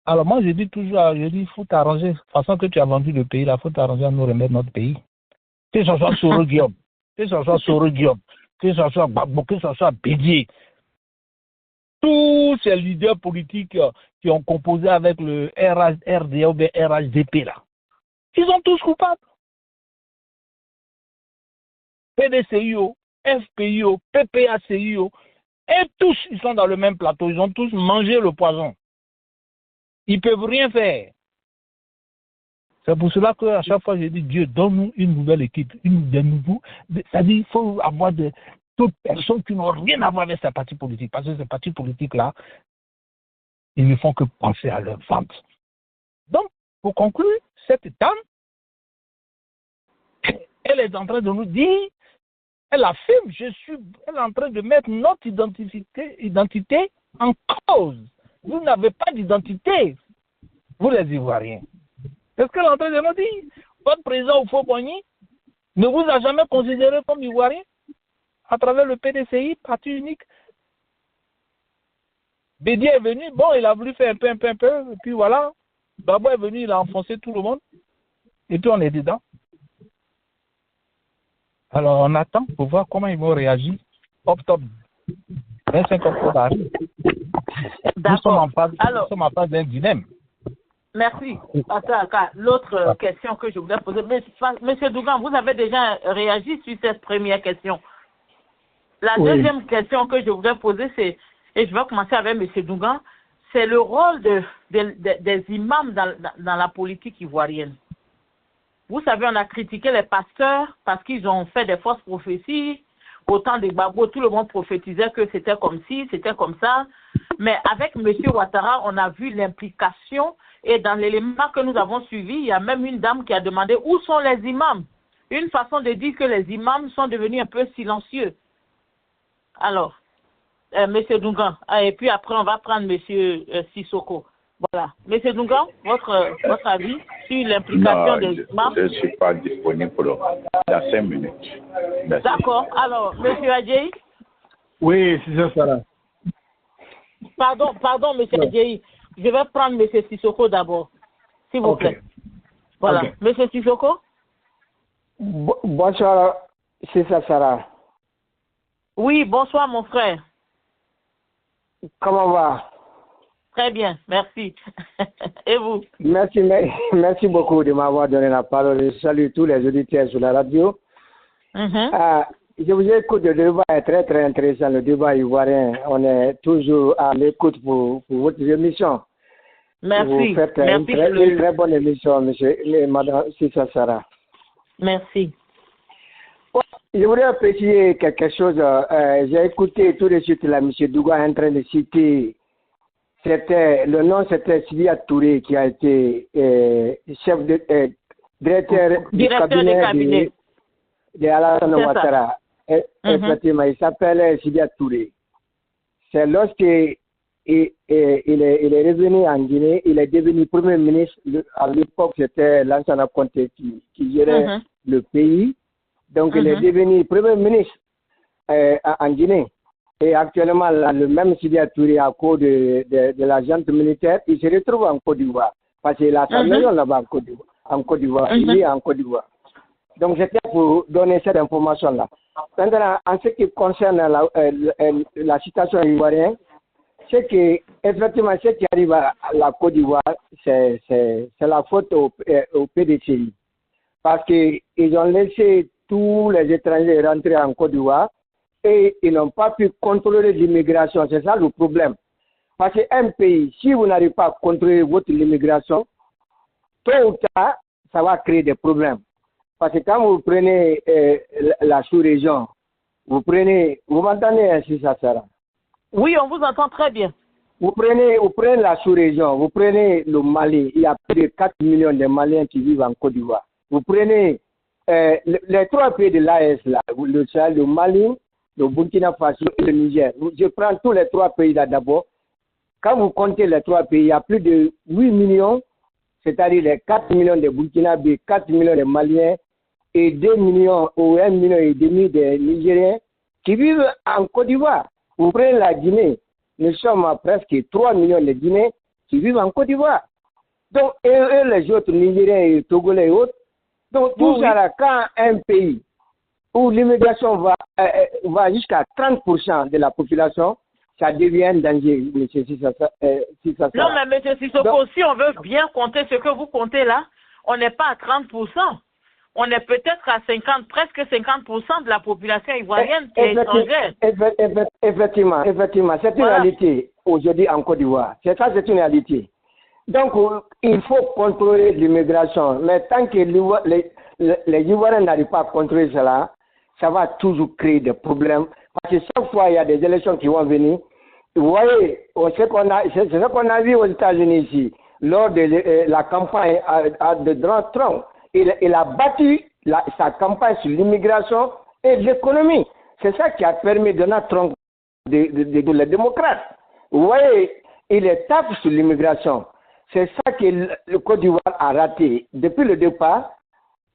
Alors moi je dis toujours, il faut t'arranger, de toute façon que tu as vendu le pays, il faut t'arranger à nous remettre notre pays. Que ce soit Soro Guillaume, que ce soit Gbagbo, que ce soit Bédié. tous ces leaders politiques qui ont composé avec le RDA ou bien RHDP là, ils sont tous coupables. PDCIO, FPIO, PPACIO, et tous, ils sont dans le même plateau, ils ont tous mangé le poison. Ils ne peuvent rien faire. C'est pour cela qu'à chaque fois, j'ai dit, Dieu, donne-nous une nouvelle équipe, c'est-à-dire qu'il faut avoir toutes personnes qui n'ont rien à voir avec ces partis politiques, parce que ces partis politiques-là, ils ne font que penser à leur vente. Donc, pour conclure, cette dame, elle est en train de nous dire, elle affirme, elle est en train de mettre notre identité en cause. Vous n'avez pas d'identité, vous les Ivoiriens. C'est ce qu'elle est en train de nous dire. Votre président Oufo-Boigny ne vous a jamais considéré comme Ivoirien à travers le PDCI, parti unique. Bédier est venu, bon, il a voulu faire un peu, et puis voilà. Babo est venu, il a enfoncé tout le monde, et puis on est dedans. Alors on attend pour voir comment ils vont réagir. Octobre, 25 octobre arrive. Nous sommes en phase d'un dilemme. Merci. L'autre question que je voulais poser, Monsieur Dougan, vous avez déjà réagi sur cette première question. La deuxième question que je voudrais poser, c'est, et je vais commencer avec Monsieur Dougan, c'est le rôle des imams dans la politique ivoirienne. Vous savez, on a critiqué les pasteurs parce qu'ils ont fait des fausses prophéties. Au temps des Gbagbo, tout le monde prophétisait que c'était comme ci, c'était comme ça. Mais avec M. Ouattara, on a vu l'implication. Et dans l'élément que nous avons suivi, il y a même une dame qui a demandé où sont les imams. Une façon de dire que les imams sont devenus un peu silencieux. Alors, M. Dougan, et puis après on va prendre M. Sissoko. Voilà. M. Dougan, votre avis sur l'implication des imams? Je ne suis pas disponible pour dans 5 minutes. D'accord. Alors, M. Adjei? Oui, c'est ça, Sarah. Pardon, M. Adjei. Je vais prendre M. Sissoko d'abord, s'il vous plaît. Voilà. Okay. M. Sissoko? Bonsoir, c'est ça, Sarah. Oui, bonsoir, mon frère. Comment va? Très bien, merci. Et vous? Merci beaucoup de m'avoir donné la parole. Je salue tous les auditeurs sur la radio. Je vous écoute, le débat est très très intéressant, le débat ivoirien. On est toujours à l'écoute pour votre émission. Merci. Vous faites une très bonne émission, madame Sissa Sarah. Merci. Je voudrais préciser quelque chose. J'ai écouté tout de suite M. Douga en train de citer. Le nom c'était Sidia Touré qui a été chef directeur du cabinet de Alassane Ouattara. Effectivement, il s'appelle Sidia Touré. C'est lorsqu'il est revenu en Guinée, il est devenu Premier ministre. À l'époque, c'était Lansana Conté qui gérait le pays. Donc, il est devenu Premier ministre en Guinée. Et actuellement, le même Sidia Touré, à cause de la junte militaire, il se retrouve en Côte d'Ivoire. Parce qu'il a sa maison là-bas en Côte d'Ivoire. Il est en Côte d'Ivoire. Donc, c'était pour donner cette information-là. Maintenant, en ce qui concerne la situation ivoirienne, c'est que, effectivement, ce qui arrive à la Côte d'Ivoire, c'est la faute au PDCI. Parce qu'ils ont laissé tous les étrangers rentrer en Côte d'Ivoire et ils n'ont pas pu contrôler l'immigration. C'est ça le problème. Parce qu'un pays, si vous n'arrivez pas à contrôler votre immigration, tôt ou tard, ça va créer des problèmes. Parce que quand vous prenez la sous-région, vous m'entendez ainsi, ça sera? Oui, on vous entend très bien. Vous prenez la sous-région, vous prenez le Mali, il y a plus de 4 millions de Maliens qui vivent en Côte d'Ivoire. Vous prenez les 3 pays de l'AES, là, le Mali, le Burkina Faso et le Niger. Je prends tous les 3 pays là d'abord. Quand vous comptez les 3 pays, il y a plus de 8 millions, c'est-à-dire les 4 millions de Burkinabés, 4 millions de Maliens et 2 millions ou 1,5 million de Nigériens qui vivent en Côte d'Ivoire. Vous prenez la Guinée, nous sommes à presque 3 millions de Guinéens qui vivent en Côte d'Ivoire. Donc, et les autres Nigériens et Togolais et autres. Donc, tout ça là, quand un pays où l'immigration va jusqu'à 30% de la population, ça devient un danger, M. Sissoko. Non, mais M. Sissoko, si on veut bien compter ce que vous comptez là, on n'est pas à 30%. On est peut-être à 50, presque 50% de la population ivoirienne qui est étrangère. Effectivement, c'est une réalité aujourd'hui en Côte d'Ivoire. C'est une réalité. Donc, il faut contrôler l'immigration. Mais tant que les Ivoiriens n'arrivent pas à contrôler cela, ça va toujours créer des problèmes. Parce que chaque fois, il y a des élections qui vont venir. Vous voyez, c'est ce qu'on a vu aux États-Unis ici, lors de la campagne de Donald Trump. Il a battu sa campagne sur l'immigration et l'économie. C'est ça qui a permis Donald Trump de les démocrates. Vous voyez, il est tape sur l'immigration. C'est ça que le Côte d'Ivoire a raté. Depuis le départ,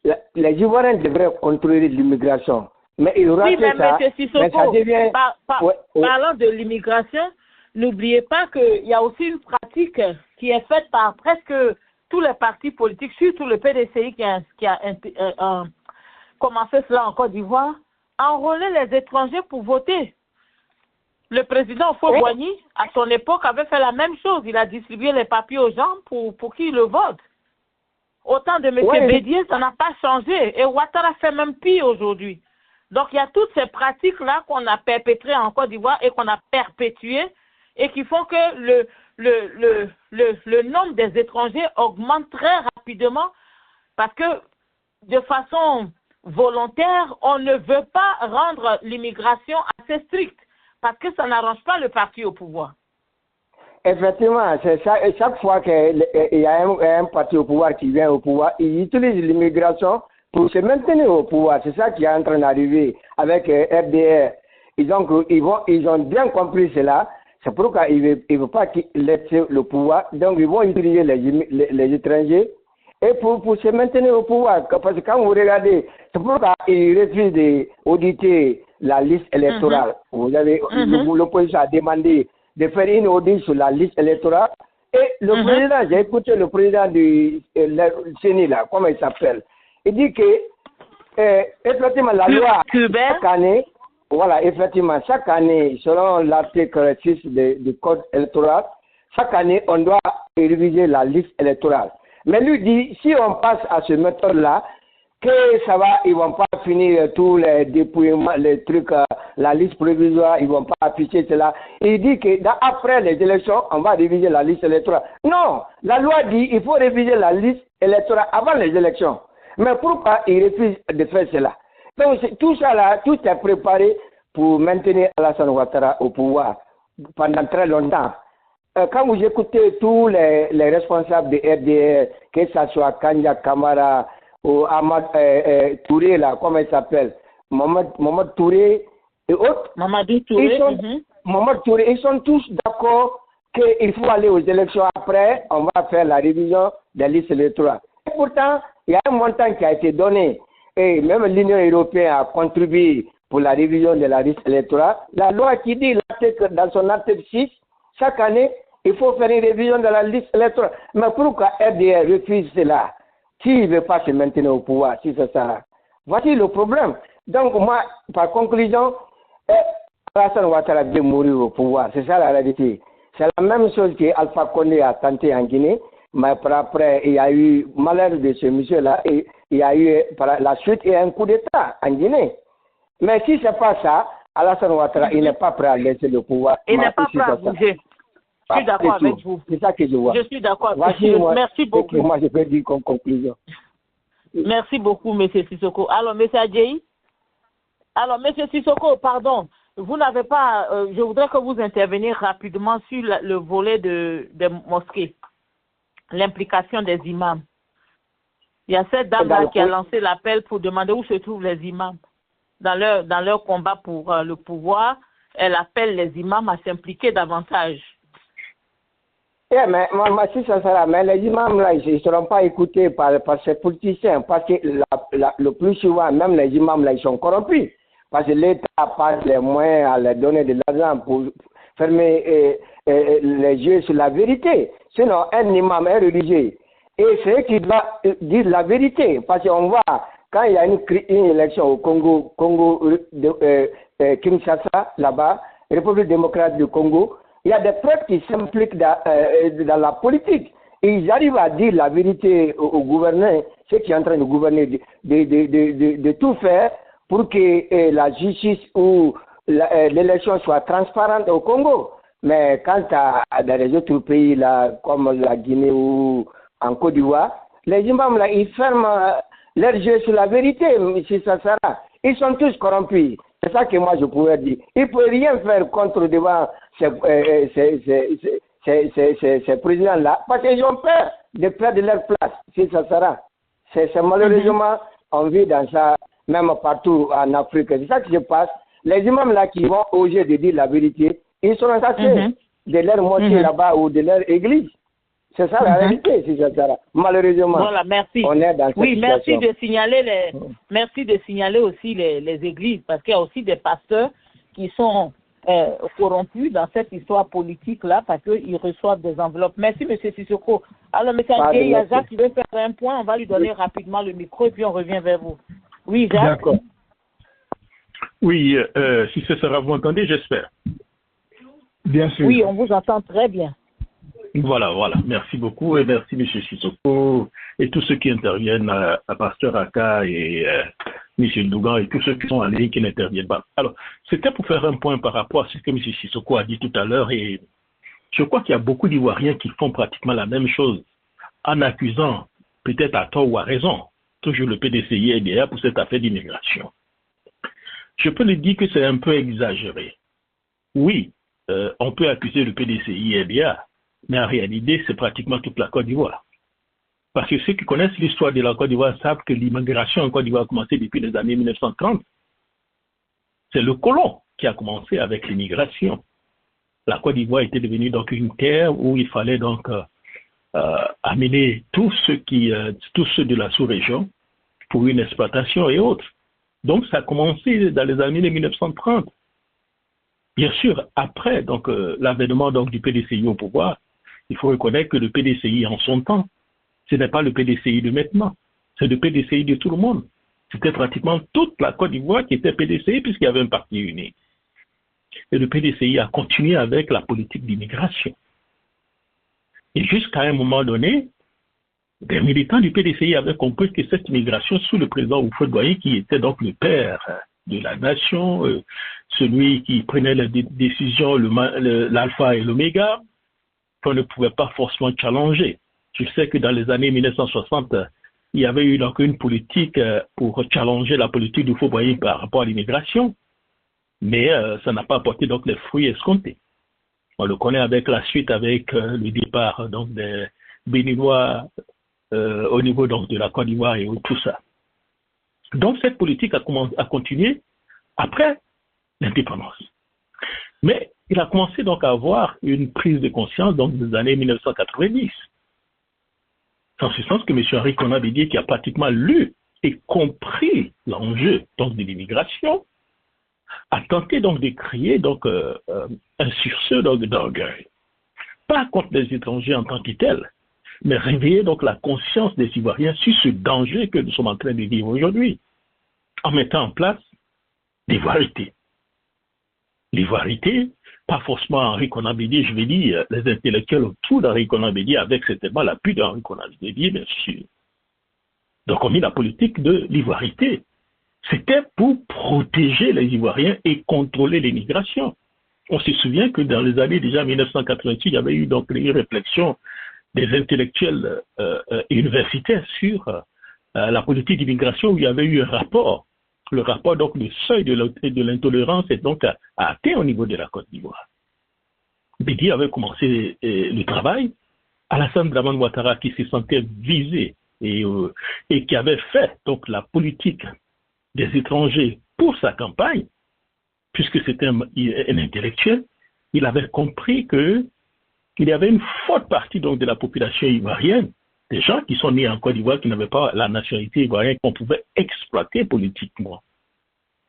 les Ivoiriens devraient contrôler l'immigration. Mais ils ont raté ça. Mais ça devient... Parlant de l'immigration, n'oubliez pas qu'il y a aussi une pratique qui est faite par presque tous les partis politiques, surtout le PDCI qui a commencé cela en Côte d'Ivoire, enrôler les étrangers pour voter. Le président Fouet-Boigny, à son époque, avait fait la même chose. Il a distribué les papiers aux gens pour qu'ils le votent. Au temps de M. Bédier, ça n'a pas changé. Et Ouattara fait même pire aujourd'hui. Donc, il y a toutes ces pratiques-là qu'on a perpétrées en Côte d'Ivoire et qu'on a perpétuées et qui font que le nombre des étrangers augmente très rapidement parce que, de façon volontaire, on ne veut pas rendre l'immigration assez stricte parce que ça n'arrange pas le parti au pouvoir. Effectivement, c'est ça. Et chaque fois qu'il y a un parti au pouvoir qui vient au pouvoir, il utilise l'immigration pour se maintenir au pouvoir. C'est ça qui est en train d'arriver avec FDR. Ils ont bien compris cela. C'est pourquoi ils ne veulent pas qu'ils laissent le pouvoir. Donc, ils vont utiliser les étrangers et pour se maintenir au pouvoir. Parce que quand vous regardez, c'est pourquoi ils refusent d'auditer la liste électorale. Vous avez, l'opposition a demandé de faire une audit sur la liste électorale. Et le président, j'ai écouté le président du CENI, là, comment il s'appelle. Il dit que, effectivement, la loi, chaque année, voilà, effectivement, chaque année, selon l'article 6 du code électoral, chaque année, on doit réviser la liste électorale. Mais lui dit, si on passe à ce méthode-là, que ça va, ils vont pas finir tous les dépouillements, les trucs, la liste provisoire, ils vont pas afficher cela. Il dit que après les élections, on va réviser la liste électorale. Non, la loi dit il faut réviser la liste électorale avant les élections. Mais pourquoi ils refusent de faire cela? Donc tout ça là, tout est préparé pour maintenir Alassane Ouattara au pouvoir pendant très longtemps. Quand vous écoutez tous les responsables de RDR, que ce soit Kanja Kamara, ou Ahmad Touré, là, comment il s'appelle, Mohamed Touré et autres, Mamadou Touré, Mohamed Touré, ils sont tous d'accord qu'il faut aller aux élections après, on va faire la révision des listes électorales. Et pourtant, il y a un montant qui a été donné, et même l'Union européenne a contribué pour la révision de la liste électorale. La loi qui dit, dans son article 6, chaque année, il faut faire une révision de la liste électorale. Mais pourquoi RDR refuse cela? Qui ne veut pas se maintenir au pouvoir, si c'est ça. Voici le problème. Donc, moi, par conclusion, Alassane Ouattara veut mourir au pouvoir. C'est ça la réalité. C'est la même chose que Alpha Condé a tenté en Guinée. Mais après, il y a eu malheur de ce monsieur-là. Et il y a eu, par la suite, un coup d'État en Guinée. Mais si ce n'est pas ça, Alassane Ouattara, il n'est pas prêt à laisser le pouvoir. Il n'est pas prêt à bouger. Je suis d'accord avec vous. C'est ça que je vois. Je suis d'accord. Merci beaucoup. Moi, je peux dire comme conclusion. Merci beaucoup, M. Sissoko. Alors, M. Adjei. Alors, M. Sissoko, pardon. Vous n'avez pas... je voudrais que vous interveniez rapidement sur le volet des mosquées. L'implication des imams. Il y a cette dame-là qui a lancé l'appel pour demander où se trouvent les imams. Dans leur combat pour le pouvoir, elle appelle les imams à s'impliquer davantage. Mais si ça sera, mais les imams là, ils ne seront pas écoutés par ces politiciens parce que le plus souvent, même les imams là, ils sont corrompus. Parce que l'État passe les moyens à leur donner de l'argent pour fermer les yeux sur la vérité. Sinon, un imam est religieux. Et c'est eux qui doivent dire la vérité. Parce qu'on voit, quand il y a une élection au Congo Kinshasa, là-bas, République démocratique du Congo, il y a des prêtres qui s'impliquent dans la politique. Et ils arrivent à dire la vérité aux gouverneurs, ceux qui sont en train de gouverner, de tout faire pour que la justice ou l'élection soit transparente au Congo. Mais quant à dans les autres pays, là, comme la Guinée ou en Côte d'Ivoire, les imams, là, ils ferment leur jeu sur la vérité, M. Sassara. Ils sont tous corrompus. C'est ça que moi je pourrais dire. Ils ne peuvent rien faire contre devant ces présidents-là, parce qu'ils ont peur de perdre leur place, M. Sassara. C'est malheureusement, on vit dans ça, même partout en Afrique. C'est ça qui se passe. Les imams là qui vont oser de dire la vérité, ils sont attaqués de leur moitié là-bas ou de leur église. C'est ça la réalité, c'est ça. Malheureusement, voilà, merci. On est dans cette situation. Merci de signaler aussi les églises, parce qu'il y a aussi des pasteurs qui sont corrompus dans cette histoire politique-là, parce qu'ils reçoivent des enveloppes. Merci, M. Sissoko. Alors, M. André, il y a Jacques qui veut faire un point. On va lui donner rapidement le micro et puis on revient vers vous. Oui, Jacques. D'accord. Oui, si ce sera, vous m'entendez, j'espère. Bien sûr. Oui, on vous entend très bien. Voilà. Merci beaucoup et merci M. Sissoko et tous ceux qui interviennent, à Pasteur Aka et M. Dougan et tous ceux qui sont en ligne qui n'interviennent pas. Alors, c'était pour faire un point par rapport à ce que M. Sissoko a dit tout à l'heure et je crois qu'il y a beaucoup d'Ivoiriens qui font pratiquement la même chose en accusant, peut-être à tort ou à raison, toujours le PDCI et DA pour cette affaire d'immigration. Je peux le dire que c'est un peu exagéré. Oui, on peut accuser le PDCI et DA, mais en réalité, c'est pratiquement toute la Côte d'Ivoire. Parce que ceux qui connaissent l'histoire de la Côte d'Ivoire savent que l'immigration en Côte d'Ivoire a commencé depuis les années 1930. C'est le colon qui a commencé avec l'immigration. La Côte d'Ivoire était devenue donc une terre où il fallait donc amener tous ceux de la sous-région pour une exploitation et autres. Donc ça a commencé dans les années 1930. Bien sûr, après donc l'avènement donc du PDCI au pouvoir, il faut reconnaître que le PDCI en son temps, ce n'est pas le PDCI de maintenant, c'est le PDCI de tout le monde. C'était pratiquement toute la Côte d'Ivoire qui était PDCI puisqu'il y avait un parti unique. Et le PDCI a continué avec la politique d'immigration. Et jusqu'à un moment donné, des militants du PDCI avaient compris que cette immigration sous le président Houphouët-Boigny, qui était donc le père de la nation, celui qui prenait les décisions, l'alpha et l'oméga, qu'on ne pouvait pas forcément challenger. Je sais que dans les années 1960, il y avait eu donc une politique pour challenger la politique du Houphouët-Boigny par rapport à l'immigration, mais ça n'a pas apporté donc les fruits escomptés. On le connaît avec la suite, avec le départ donc des Béninois au niveau donc de la Côte d'Ivoire et tout ça. Donc cette politique a continué après l'indépendance. Mais il a commencé donc à avoir une prise de conscience dans les années 1990. C'est en ce sens que M. Henri Konan Bédié, qui a pratiquement lu et compris l'enjeu donc de l'immigration, a tenté donc de créer donc un sursaut d'orgueil. Pas contre les étrangers en tant que tels, mais réveiller donc la conscience des Ivoiriens sur ce danger que nous sommes en train de vivre aujourd'hui, en mettant en place l'ivoirité. L'ivoirité, pas forcément Henri Konan Bédié, je vais dire les intellectuels autour d'Henri Konan Bédié, avec certainement l'appui d'Henri Konan Bédié, bien sûr. Donc on mit la politique de l'ivoirité. C'était pour protéger les Ivoiriens et contrôler l'immigration. On se souvient que dans les années déjà 1988, il y avait eu donc une réflexion des intellectuels universitaires sur la politique d'immigration où il y avait eu un rapport. Le rapport, donc, le seuil de l'intolérance est donc atteint au niveau de la Côte d'Ivoire. Bédié avait commencé le travail. Alassane Dramane Ouattara, qui se sentait visé et qui avait fait donc la politique des étrangers pour sa campagne, puisque c'était un intellectuel, il avait compris qu'il y avait une forte partie donc de la population ivoirienne, des gens qui sont nés en Côte d'Ivoire, qui n'avaient pas la nationalité ivoirienne, qu'on pouvait exploiter politiquement.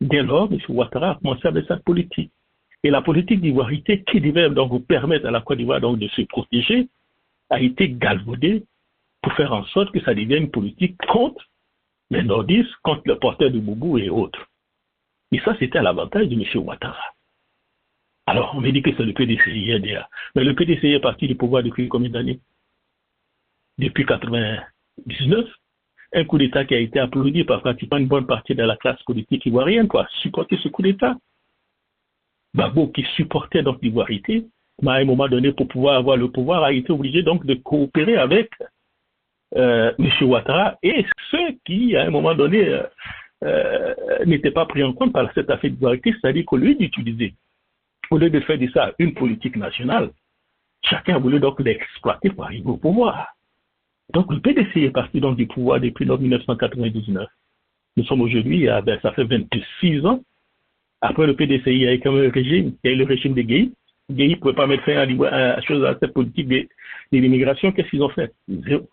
Dès lors, M. Ouattara a commencé avec sa politique. Et la politique d'ivoirité qui devait donc permettre à la Côte d'Ivoire donc de se protéger a été galvaudée pour faire en sorte que ça devienne une politique contre les nordistes, contre le porteur de Boubou et autres. Et ça, c'était à l'avantage de M. Ouattara. Alors, on me dit que c'est le PDCI-RDA. Mais le PDCI est parti du pouvoir depuis combien d'années? Depuis 1999. Un coup d'État qui a été applaudi par pratiquement une bonne partie de la classe politique ivoirienne, quoi, supporter ce coup d'État. Gbagbo, qui supportait donc l'ivoirité, mais à un moment donné, pour pouvoir avoir le pouvoir, a été obligé donc de coopérer avec M. Ouattara et ceux qui, à un moment donné, n'étaient pas pris en compte par cette affaire d'ivoirité, c'est-à-dire qu'au lieu d'utiliser, au lieu de faire de ça une politique nationale, chacun voulait donc l'exploiter pour arriver au pouvoir. Donc le PDC est parti donc du pouvoir depuis 1999. Nous sommes aujourd'hui, ça fait 26 ans. Après le PDCI, il y a eu quand même un régime, il y a eu le régime de Gueye. Gueye ne pouvait pas mettre fin à cette politique de l'immigration. Qu'est-ce qu'ils ont fait? Zéro.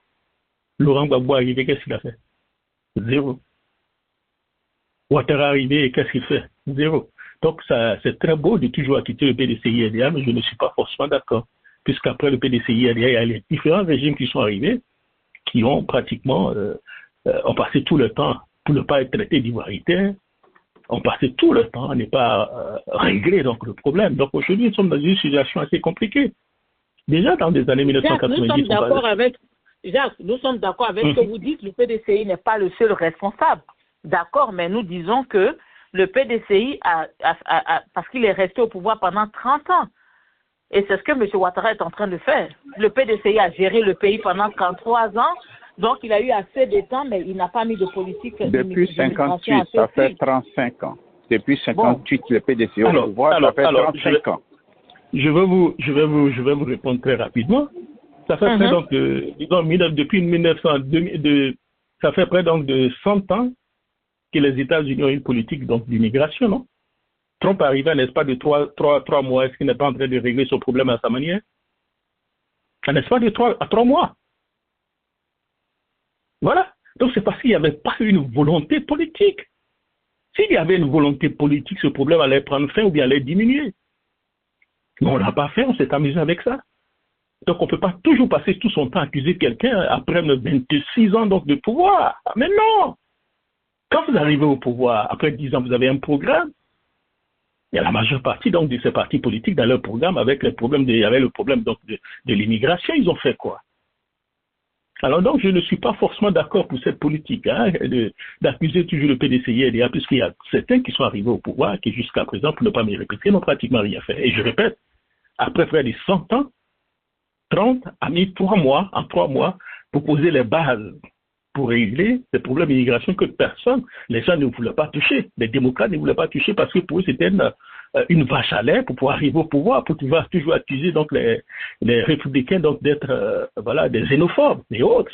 Laurent Gbagbo arrivé, qu'est-ce qu'il a fait? Zéro. Ouattara arrivé, et qu'est-ce qu'il fait? Zéro. Donc c'est très beau de toujours quitter le PDCI-RDA, mais je ne suis pas forcément d'accord. Puisqu'après le PDCI-RDA, il y a les différents régimes qui sont arrivés, qui ont pratiquement ont passé tout le temps pour ne pas être traités d'ivoiritaires, ont passé tout le temps à ne pas régler donc, le problème. Donc aujourd'hui, nous sommes dans une situation assez compliquée. Déjà dans les années 1990... Nous sommes d'accord avec ce que vous dites, le PDCI n'est pas le seul responsable. D'accord, mais nous disons que le PDCI, parce qu'il est resté au pouvoir pendant 30 ans, et c'est ce que M. Ouattara est en train de faire. Le PDCI a géré le pays pendant 33 ans, donc il a eu assez de temps, mais il n'a pas mis de politique. Depuis 58, ça fait 35 ans. Depuis 58, le PDCI au pouvoir, ça fait 35 ans. Je vais vous répondre très rapidement. Ça fait près donc depuis 1900, ça fait près donc de 100 ans que les États-Unis ont une politique donc d'immigration, non? Trump est arrivé, n'est-ce pas, de 3 mois. Est-ce qu'il n'est pas en train de régler son problème à sa manière? N'est-ce pas, de 3 mois? Voilà. Donc, c'est parce qu'il n'y avait pas une volonté politique. S'il y avait une volonté politique, ce problème allait prendre fin ou bien allait diminuer. Mais on ne l'a pas fait, on s'est amusé avec ça. Donc, on ne peut pas toujours passer tout son temps à accuser quelqu'un après 26 ans donc, de pouvoir. Mais non! Quand vous arrivez au pouvoir, après 10 ans, vous avez un programme. Il y a la majeure partie donc, de ces partis politiques dans leur programme avec le problème donc, de l'immigration. Ils ont fait quoi? Alors donc, je ne suis pas forcément d'accord pour cette politique d'accuser toujours le PDCI-RDA, puisqu'il y a certains qui sont arrivés au pouvoir qui jusqu'à présent, pour ne pas me répéter, n'ont pratiquement rien fait. Et je répète, après près de 100 ans, Trump a mis 3 mois pour poser les bases pour régler ces problèmes d'immigration que les gens ne voulaient pas toucher. Les démocrates ne voulaient pas toucher parce que pour eux, c'était une vache à lait pour pouvoir arriver au pouvoir, pour pouvoir toujours accuser donc, les républicains donc, d'être des xénophobes et autres.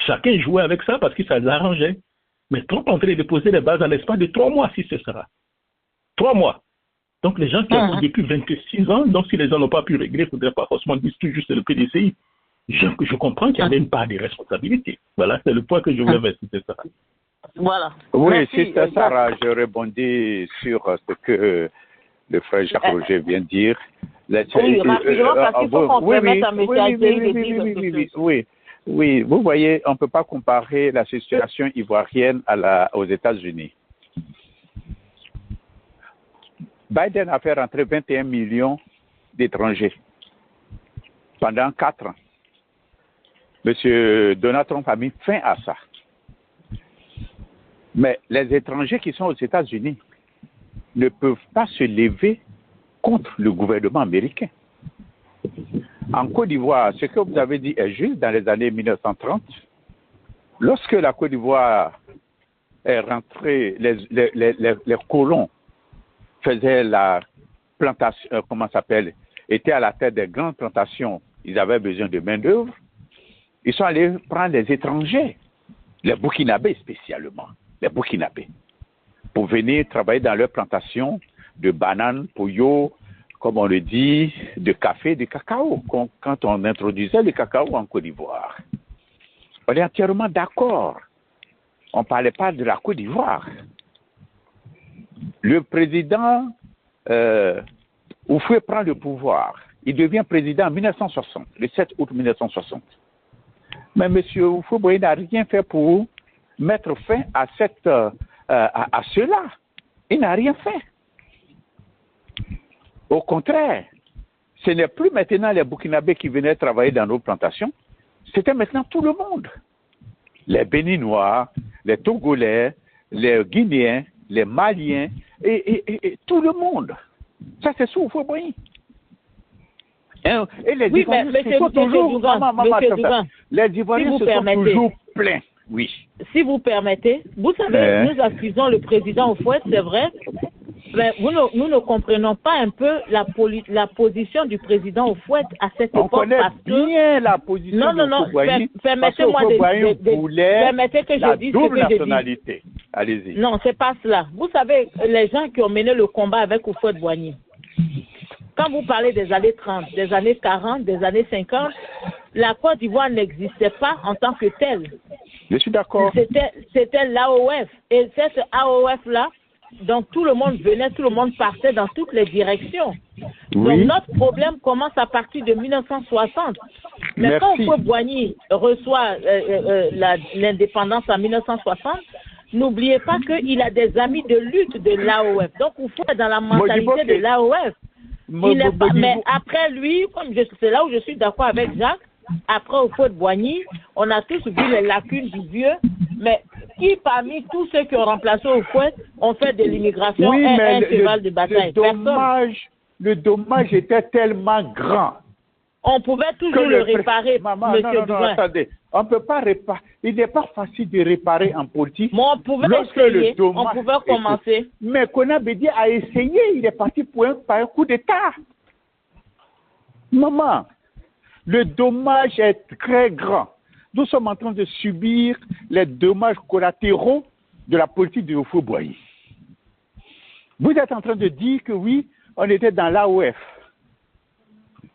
Chacun jouait avec ça parce que ça les arrangeait. Mais Trump est en train de poser les bases en l'espace de 3 mois, si ce sera. 3 mois. Donc les gens qui ont depuis 26 ans, donc si les gens n'ont pas pu régler, il ne faudrait pas forcément dire tout juste le PDCI. Je comprends qu'il y avait une part des responsabilités. Voilà, c'est le point que je voulais mettre, c'est ça. Voilà. Oui, merci, c'est Sarah, je rebondis sur ce que le frère Jacques-Roger vient de dire. Oui, rapidement, parce qu'il faut qu'on permette à M. Adjei de dire oui, vous voyez, on ne peut pas comparer la situation ivoirienne aux États-Unis. Biden a fait rentrer 21 millions d'étrangers pendant 4 ans. M. Donald Trump a mis fin à ça. Mais les étrangers qui sont aux États-Unis ne peuvent pas se lever contre le gouvernement américain. En Côte d'Ivoire, ce que vous avez dit est juste. Dans les années 1930, lorsque la Côte d'Ivoire est rentrée, les colons faisaient la plantation, étaient à la tête des grandes plantations, ils avaient besoin de main-d'œuvre. Ils sont allés prendre les étrangers, les Burkinabés spécialement, pour venir travailler dans leurs plantations de bananes, poyo, comme on le dit, de café, de cacao, quand on introduisait le cacao en Côte d'Ivoire. On est entièrement d'accord. On ne parlait pas de la Côte d'Ivoire. Le président Houphouët prend le pouvoir. Il devient président en 1960, le 7 août 1960. Mais M. Houphouët n'a rien fait pour mettre fin à cela. Il n'a rien fait. Au contraire, ce n'est plus maintenant les Burkinabés qui venaient travailler dans nos plantations, c'était maintenant tout le monde. Les Béninois, les Togolais, les Guinéens, les Maliens, et tout le monde. Ça, c'est sous Houphouët-Boigny. Et les Ivoiriens sont toujours... Les Ivoiriens se sont toujours pleins. Oui. Si vous permettez, vous savez, nous accusons le président Houphouët, c'est vrai, mais nous ne comprenons pas un peu la position du président Houphouët à cette époque. On connaît bien la position de Houphouët-Boigny. Permettez-moi permettez que je dise double nationalité. Allez-y. Non, c'est pas cela. Vous savez, les gens qui ont mené le combat avec Houphouët-Boigny, quand vous parlez des années 30, des années 40, des années 50, la Côte d'Ivoire n'existait pas en tant que telle. Je suis d'accord. C'était l'AOF. Et cette AOF-là, donc tout le monde venait, tout le monde partait dans toutes les directions. Oui. Donc notre problème commence à partir de 1960. Mais Merci. quand Houphouët-Boigny reçoit l'indépendance en 1960, n'oubliez pas qu'il a des amis de lutte de l'AOF. Donc Houphouët est dans la mentalité de l'AOF. Mais après lui, c'est là où je suis d'accord avec Jacques, après Houphouët-Boigny, on a tous vu les lacunes du vieux, mais qui parmi tous ceux qui ont remplacé Houphouët ont fait de l'immigration un cheval de bataille? Le dommage était tellement grand. On pouvait toujours le réparer, monsieur Dubin. Attendez, on ne peut pas réparer. Il n'est pas facile de réparer en politique. Mais on pouvait essayer, on pouvait commencer. Mais Kona Bédié a essayé, il est parti par un coup d'État. Maman, le dommage est très grand. Nous sommes en train de subir les dommages collatéraux de la politique de Houphouët-Boigny. Vous êtes en train de dire que oui, on était dans l'AOF.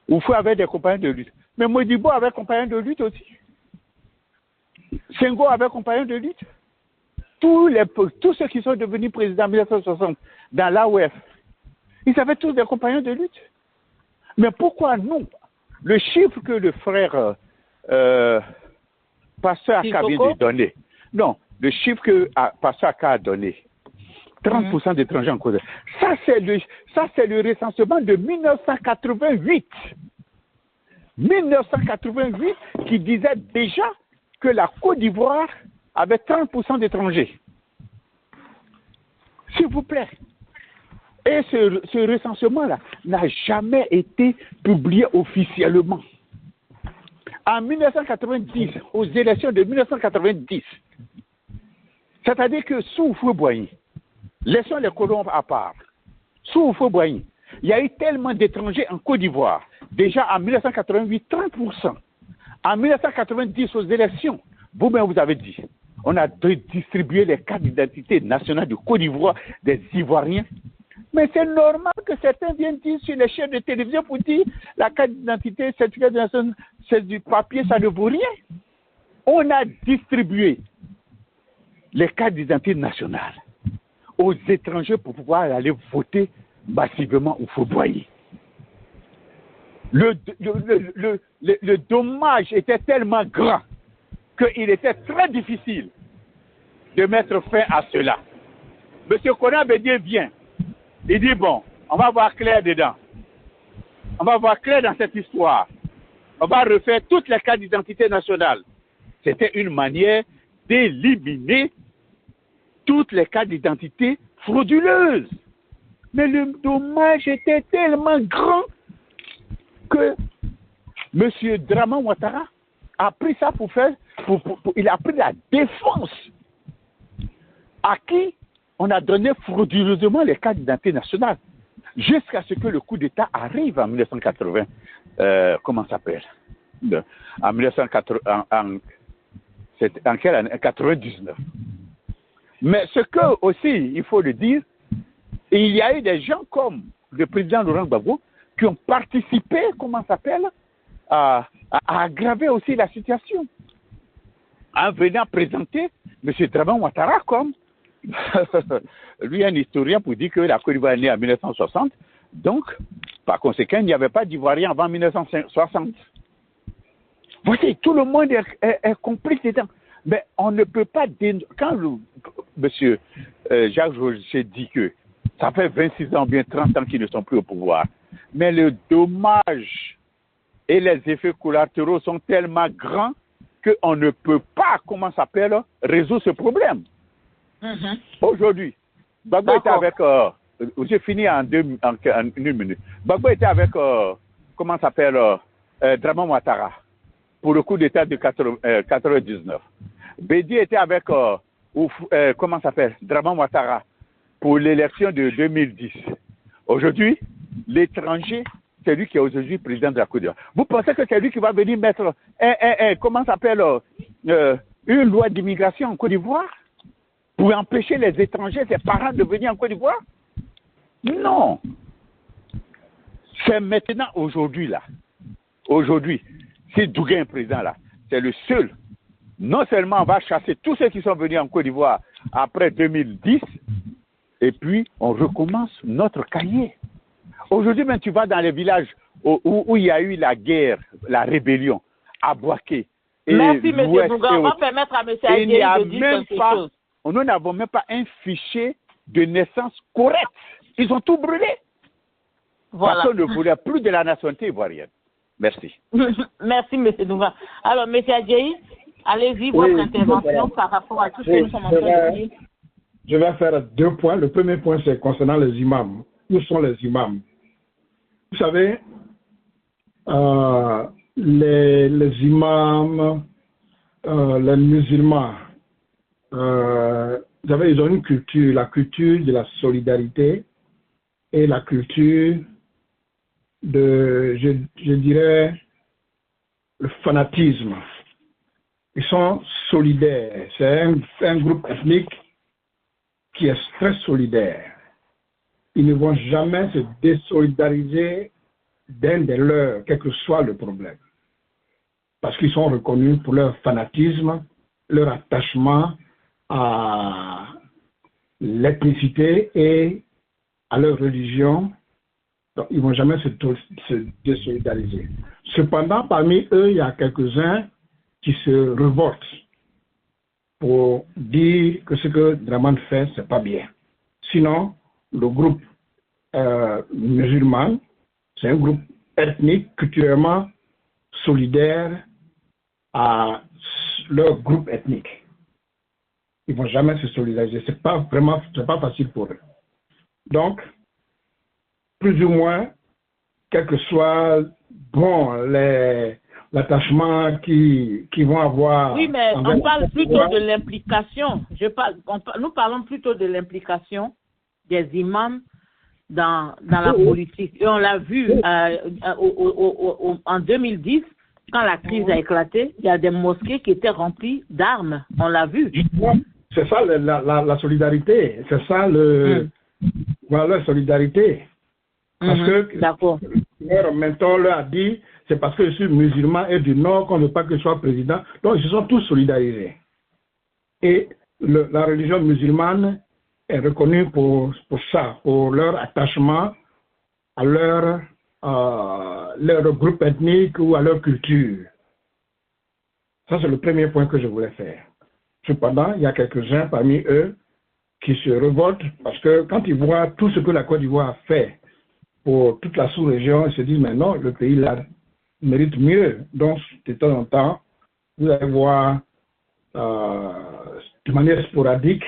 Houphouët avait des compagnons de lutte. Mais Modibo avait compagnons de lutte aussi. Senghor avait compagnons de lutte. Tous ceux qui sont devenus présidents en 1960 dans l'AOF, ils avaient tous des compagnons de lutte. Mais pourquoi nous? Le chiffre que le frère Pasteur Aka vient de donner, non, le chiffre que Pasteur Aka a donné, 30% d'étrangers en cause. Ça, c'est le recensement de 1988. 1988 qui disait déjà que la Côte d'Ivoire avait 30% d'étrangers. S'il vous plaît. Et ce recensement-là n'a jamais été publié officiellement. En 1990, aux élections de 1990, c'est-à-dire que sous Houphouët-Boigny, laissons les colons à part, sous Houphouët-Boigny, il y a eu tellement d'étrangers en Côte d'Ivoire. Déjà en 1988, 30%. En 1990, aux élections, vous-même vous avez dit, on a distribué les cartes d'identité nationale de Côte d'Ivoire des Ivoiriens. Mais c'est normal que certains viennent dire sur les chaînes de télévision pour dire la carte d'identité, certificat de nationalité, c'est du papier, ça ne vaut rien. On a distribué les cartes d'identité nationales aux étrangers pour pouvoir aller voter massivement au Houphouët-Boigny. Le dommage était tellement grand qu'il était très difficile de mettre fin à cela. M. Kona Bédié vient. Il dit, bon, on va voir clair dedans. On va voir clair dans cette histoire. On va refaire toutes les cartes d'identité nationale. C'était une manière d'éliminer toutes les cartes d'identité frauduleuses. Mais le dommage était tellement grand que M. Dramane Ouattara a pris ça il a pris la défense à qui on a donné frauduleusement les cartes d'identité nationale jusqu'à ce que le coup d'État arrive en 1980. Comment ça s'appelle? En 1980, en quelle année? 99. Mais ce que aussi, il faut le dire, il y a eu des gens comme le président Laurent Gbagbo qui ont participé, comment ça s'appelle, à aggraver aussi la situation. En venant présenter M. Dramane Ouattara comme lui, un historien, pour dire que la Côte d'Ivoire est née en 1960. Donc, par conséquent, il n'y avait pas d'Ivoiriens avant 1960. Voici, tout le monde est complice dedans. Mais on ne peut pas... Quand M. Jacques Roger dit que ça fait 26 ans, bien 30 ans qu'ils ne sont plus au pouvoir, Mais le dommage et les effets collatéraux sont tellement grands qu'on ne peut pas, résoudre ce problème. Aujourd'hui, Gbagbo était avec, j'ai fini en une minute. Gbagbo était avec, Draman Ouattara pour le coup d'État de 99. Bédi était avec, Draman Ouattara pour l'élection de 2010. Aujourd'hui, l'étranger, c'est lui qui est aujourd'hui président de la Côte d'Ivoire. Vous pensez que c'est lui qui va venir mettre, une loi d'immigration en Côte d'Ivoire pour empêcher les étrangers, ses parents de venir en Côte d'Ivoire? Non. C'est maintenant, aujourd'hui, là. Aujourd'hui, si Douguin est président, là, c'est le seul. Non seulement on va chasser tous ceux qui sont venus en Côte d'Ivoire après 2010, et puis on recommence notre cahier. Aujourd'hui, même tu vas dans les villages où il y a eu la guerre, la rébellion, à Boaké. Merci, M. Douga. On va permettre à M. Adjei de dire quelque chose. Nous n'avons même pas un fichier de naissance correct. Ils ont tout brûlé. Voilà. Parce qu'on ne voulait plus de la nationalité ivoirienne. Merci. Merci, M. Douga. Alors, M. Adjei, allez-y, votre intervention par rapport à tout ce que nous sommes en train de dire. Je vais faire 2 points. Le premier point, c'est concernant les imams. Où sont les imams? Vous savez, les imams, les musulmans, vous savez, ils ont une culture, la culture de la solidarité et la culture de, je dirais, le fanatisme. Ils sont solidaires. C'est un groupe ethnique qui est très solidaire. Ils ne vont jamais se désolidariser d'un des leurs, quel que soit le problème. Parce qu'ils sont reconnus pour leur fanatisme, leur attachement à l'ethnicité et à leur religion. Donc, ils ne vont jamais se désolidariser. Cependant, parmi eux, il y a quelques-uns qui se révoltent pour dire que ce que Draman fait, ce n'est pas bien. Sinon, le groupe musulman, c'est un groupe ethnique, culturellement solidaire à leur groupe ethnique. Ils ne vont jamais se solidariser. C'est pas facile pour eux. Donc, plus ou moins, quel que soit l'attachement qu'ils vont avoir. Oui, mais on parle plutôt de l'implication. Nous parlons plutôt de l'implication des imams dans la politique. Et on l'a vu en 2010, quand la crise a éclaté, il y a des mosquées qui étaient remplies d'armes. On l'a vu. C'est ça la solidarité. C'est ça voilà, la solidarité. Parce que leur mentor leur a dit, c'est parce que je suis musulman et du Nord qu'on ne veut pas que je sois président. Donc ils se sont tous solidarisés. Et la religion musulmane est reconnue pour ça, pour leur attachement à leur groupe ethnique ou à leur culture. Ça, c'est le premier point que je voulais faire. Cependant, il y a quelques-uns parmi eux qui se révoltent parce que quand ils voient tout ce que la Côte d'Ivoire a fait pour toute la sous-région, ils se disent, mais non, le pays là mérite mieux. Donc, de temps en temps, vous allez voir de manière sporadique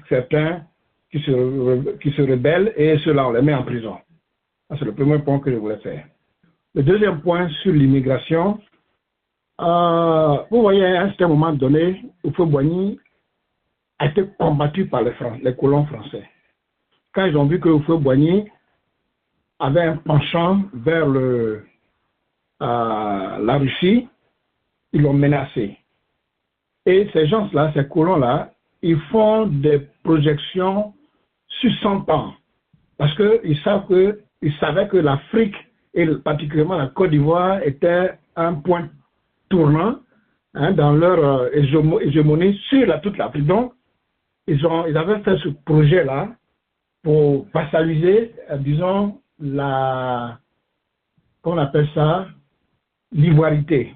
certains qui se rebellent et ceux-là, on les met en prison. C'est le premier point que je voulais faire. Le deuxième point sur l'immigration, vous voyez, à un certain moment donné, Houphouët-Boigny a été combattu par les colons français. Quand ils ont vu que Houphouët-Boigny avait un penchant vers la Russie, ils l'ont menacé. Et ces gens-là, ces colons-là, ils font des projections sur 100 ans. Parce qu'ils savaient que l'Afrique, et particulièrement la Côte d'Ivoire, était un point tournant dans leur hégémonie sur toute l'Afrique. Donc, ils avaient fait ce projet-là pour vassaliser, disons, qu'on appelle ça, l'ivoirité.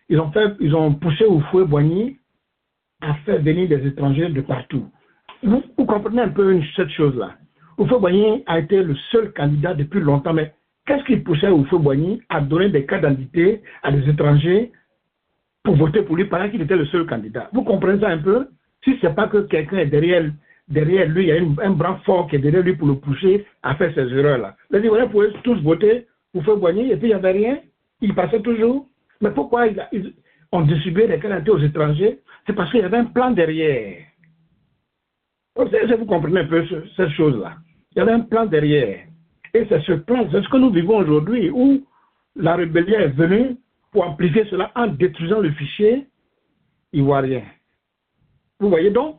Ils ont poussé Houphouët-Boigny à faire venir des étrangers de partout. Vous comprenez un peu cette chose-là. Houphouët-Boigny a été le seul candidat depuis longtemps, mais Qu'est-ce qui poussait Houphouët-Boigny à donner des cartes d'identité à des étrangers pour voter pour lui pendant qu'il était le seul candidat? Vous comprenez ça un peu? Si ce n'est pas que quelqu'un est derrière lui, il y a un bras fort qui est derrière lui pour le pousser à faire ces erreurs-là. Les Ivoiriens pouvaient tous voter pour Houphouët-Boigny et puis il n'y avait rien. Il passait toujours. Mais pourquoi on distribuait les cartes d'identité aux étrangers? C'est parce qu'il y avait un plan derrière. Vous comprenez un peu cette chose-là. Il y avait un plan derrière. Et c'est ce plan, c'est ce que nous vivons aujourd'hui, où la rébellion est venue pour amplifier cela en détruisant le fichier ivoirien. Vous voyez donc,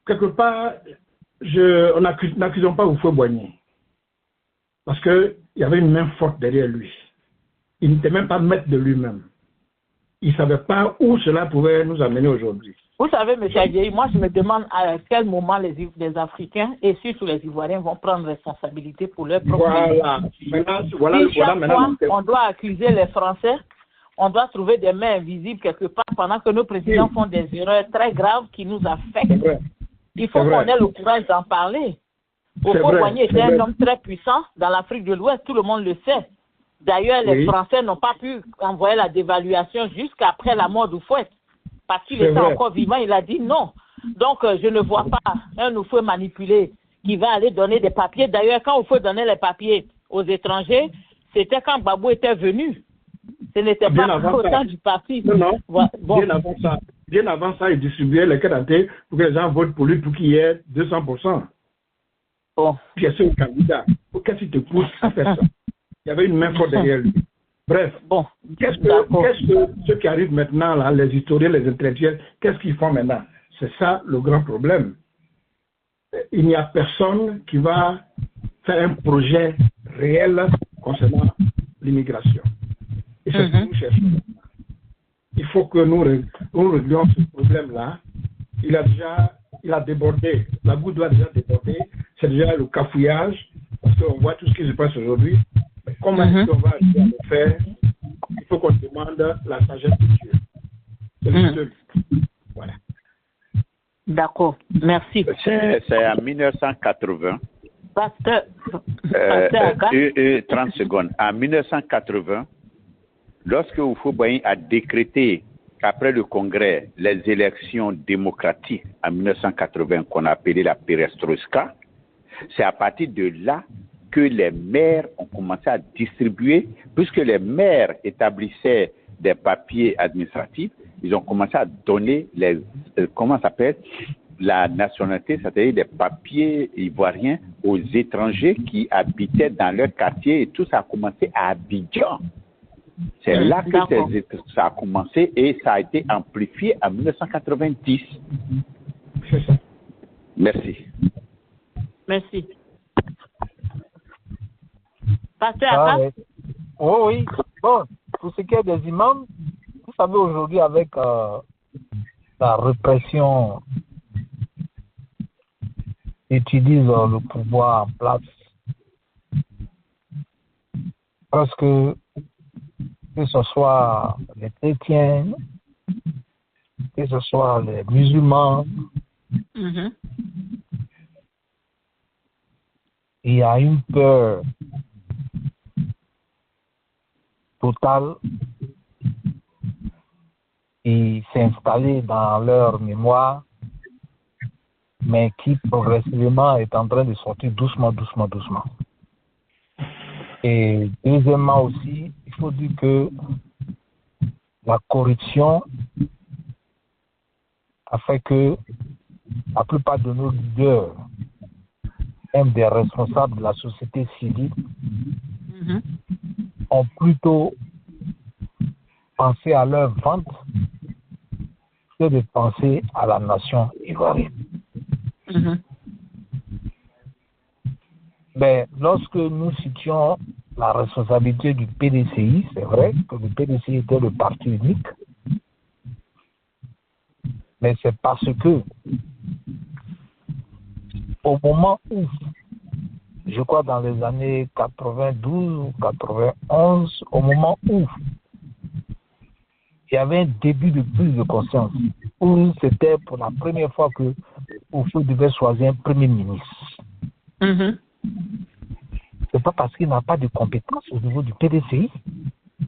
quelque part, n'accusons pas Houphouët-Boigny. Parce qu'il y avait une main forte derrière lui. Il n'était même pas maître de lui-même. Il ne savait pas où cela pouvait nous amener aujourd'hui. Vous savez, M. Adjaye, moi je me demande à quel moment les Africains et surtout les Ivoiriens vont prendre responsabilité pour leur propre pays. Maintenant, on doit accuser les Français, on doit trouver des mains invisibles quelque part pendant que nos présidents font des erreurs très graves qui nous affectent. Il faut qu'on ait le courage d'en parler. Houphouët-Boigny était un homme très puissant dans l'Afrique de l'Ouest, tout le monde le sait. D'ailleurs, les Français n'ont pas pu envoyer la dévaluation jusqu'après la mort d'Houphouët. Parce qu'il était encore vivant, il a dit non. Donc, je ne vois pas un Houphouët manipulé qui va aller donner des papiers. D'ailleurs, quand Houphouët donnait les papiers aux étrangers, c'était quand Gbagbo était venu. Ce n'était pas au temps du parti. Non. Bon. Bien avant ça, il distribuait les cartes d'identité pour que les gens votent pour lui pour qu'il y ait 200%. Bon. Puis il y a ce candidat. Qu'est-ce qui te pousse à faire ça? Il y avait une main forte derrière lui. Bref, qu'est-ce que ceux qui arrivent maintenant, là, les historiens, les intellectuels, qu'est-ce qu'ils font maintenant? C'est ça le grand problème. Il n'y a personne qui va faire un projet réel concernant l'immigration. Et c'est ce que nous cherchons. Il faut que nous réglions ce problème-là. Il a débordé. La goutte doit déjà déborder. C'est déjà le cafouillage, parce qu'on voit tout ce qui se passe aujourd'hui. Comment est-ce qu'on va arriver à le faire? Il faut qu'on demande la sagesse de Dieu. C'est le seul. Voilà. D'accord. Merci. C'est en 1980. Pasteur 30 secondes. En 1980, lorsque Houphouët-Boigny a décrété qu'après le Congrès, les élections démocratiques en 1980 qu'on a appelé la perestroïka, c'est à partir de là que les maires ont commencé à distribuer, puisque les maires établissaient des papiers administratifs, ils ont commencé à donner la nationalité, c'est-à-dire des papiers ivoiriens aux étrangers qui habitaient dans leur quartier, et tout ça a commencé à Abidjan. C'est là que ça a commencé et ça a été amplifié en 1990. Merci. Merci. Pasteur oui. Bon, pour ce qui est des imams, vous savez, aujourd'hui, avec la répression utilise le pouvoir en place, parce que ce soit les chrétiens, que ce soit les musulmans, il y a une peur totale qui s'est installée dans leur mémoire, mais qui progressivement est en train de sortir doucement. Et deuxièmement aussi, il faut dire que la corruption a fait que la plupart de nos leaders, même des responsables de la société civile, ont plutôt pensé à leur vente que de penser à la nation ivoirienne. Mais lorsque nous citions la responsabilité du PDCI, c'est vrai que le PDCI était le parti unique, mais c'est parce que au moment où, je crois dans les années 92 ou 91, au moment où il y avait un début de prise de conscience, où c'était pour la première fois que Houphouët devait choisir un premier ministre. c'est pas parce qu'il n'a pas de compétences au niveau du PDCI. C'est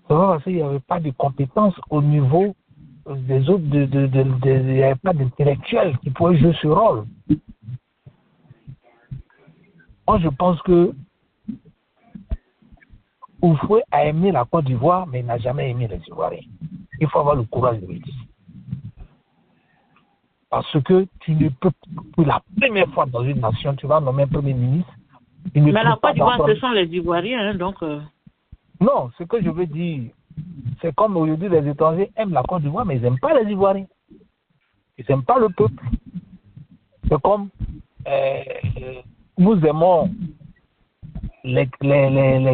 pas parce qu'il n'y avait pas de compétences au niveau des autres, il n'y avait pas d'intellectuels qui pouvaient jouer ce rôle. Moi, je pense que Oufoué a aimé la Côte d'Ivoire, mais il n'a jamais aimé les Ivoiriens. Il faut avoir le courage de le dire. Parce que tu ne peux, pour la première fois dans une nation, tu vas nommer un premier ministre. Mais la Côte d'Ivoire, ce sont les Ivoiriens, hein, donc... Non, ce que je veux dire, c'est comme aujourd'hui les étrangers aiment la Côte d'Ivoire, mais ils n'aiment pas les Ivoiriens. Ils n'aiment pas le peuple. C'est comme nous aimons les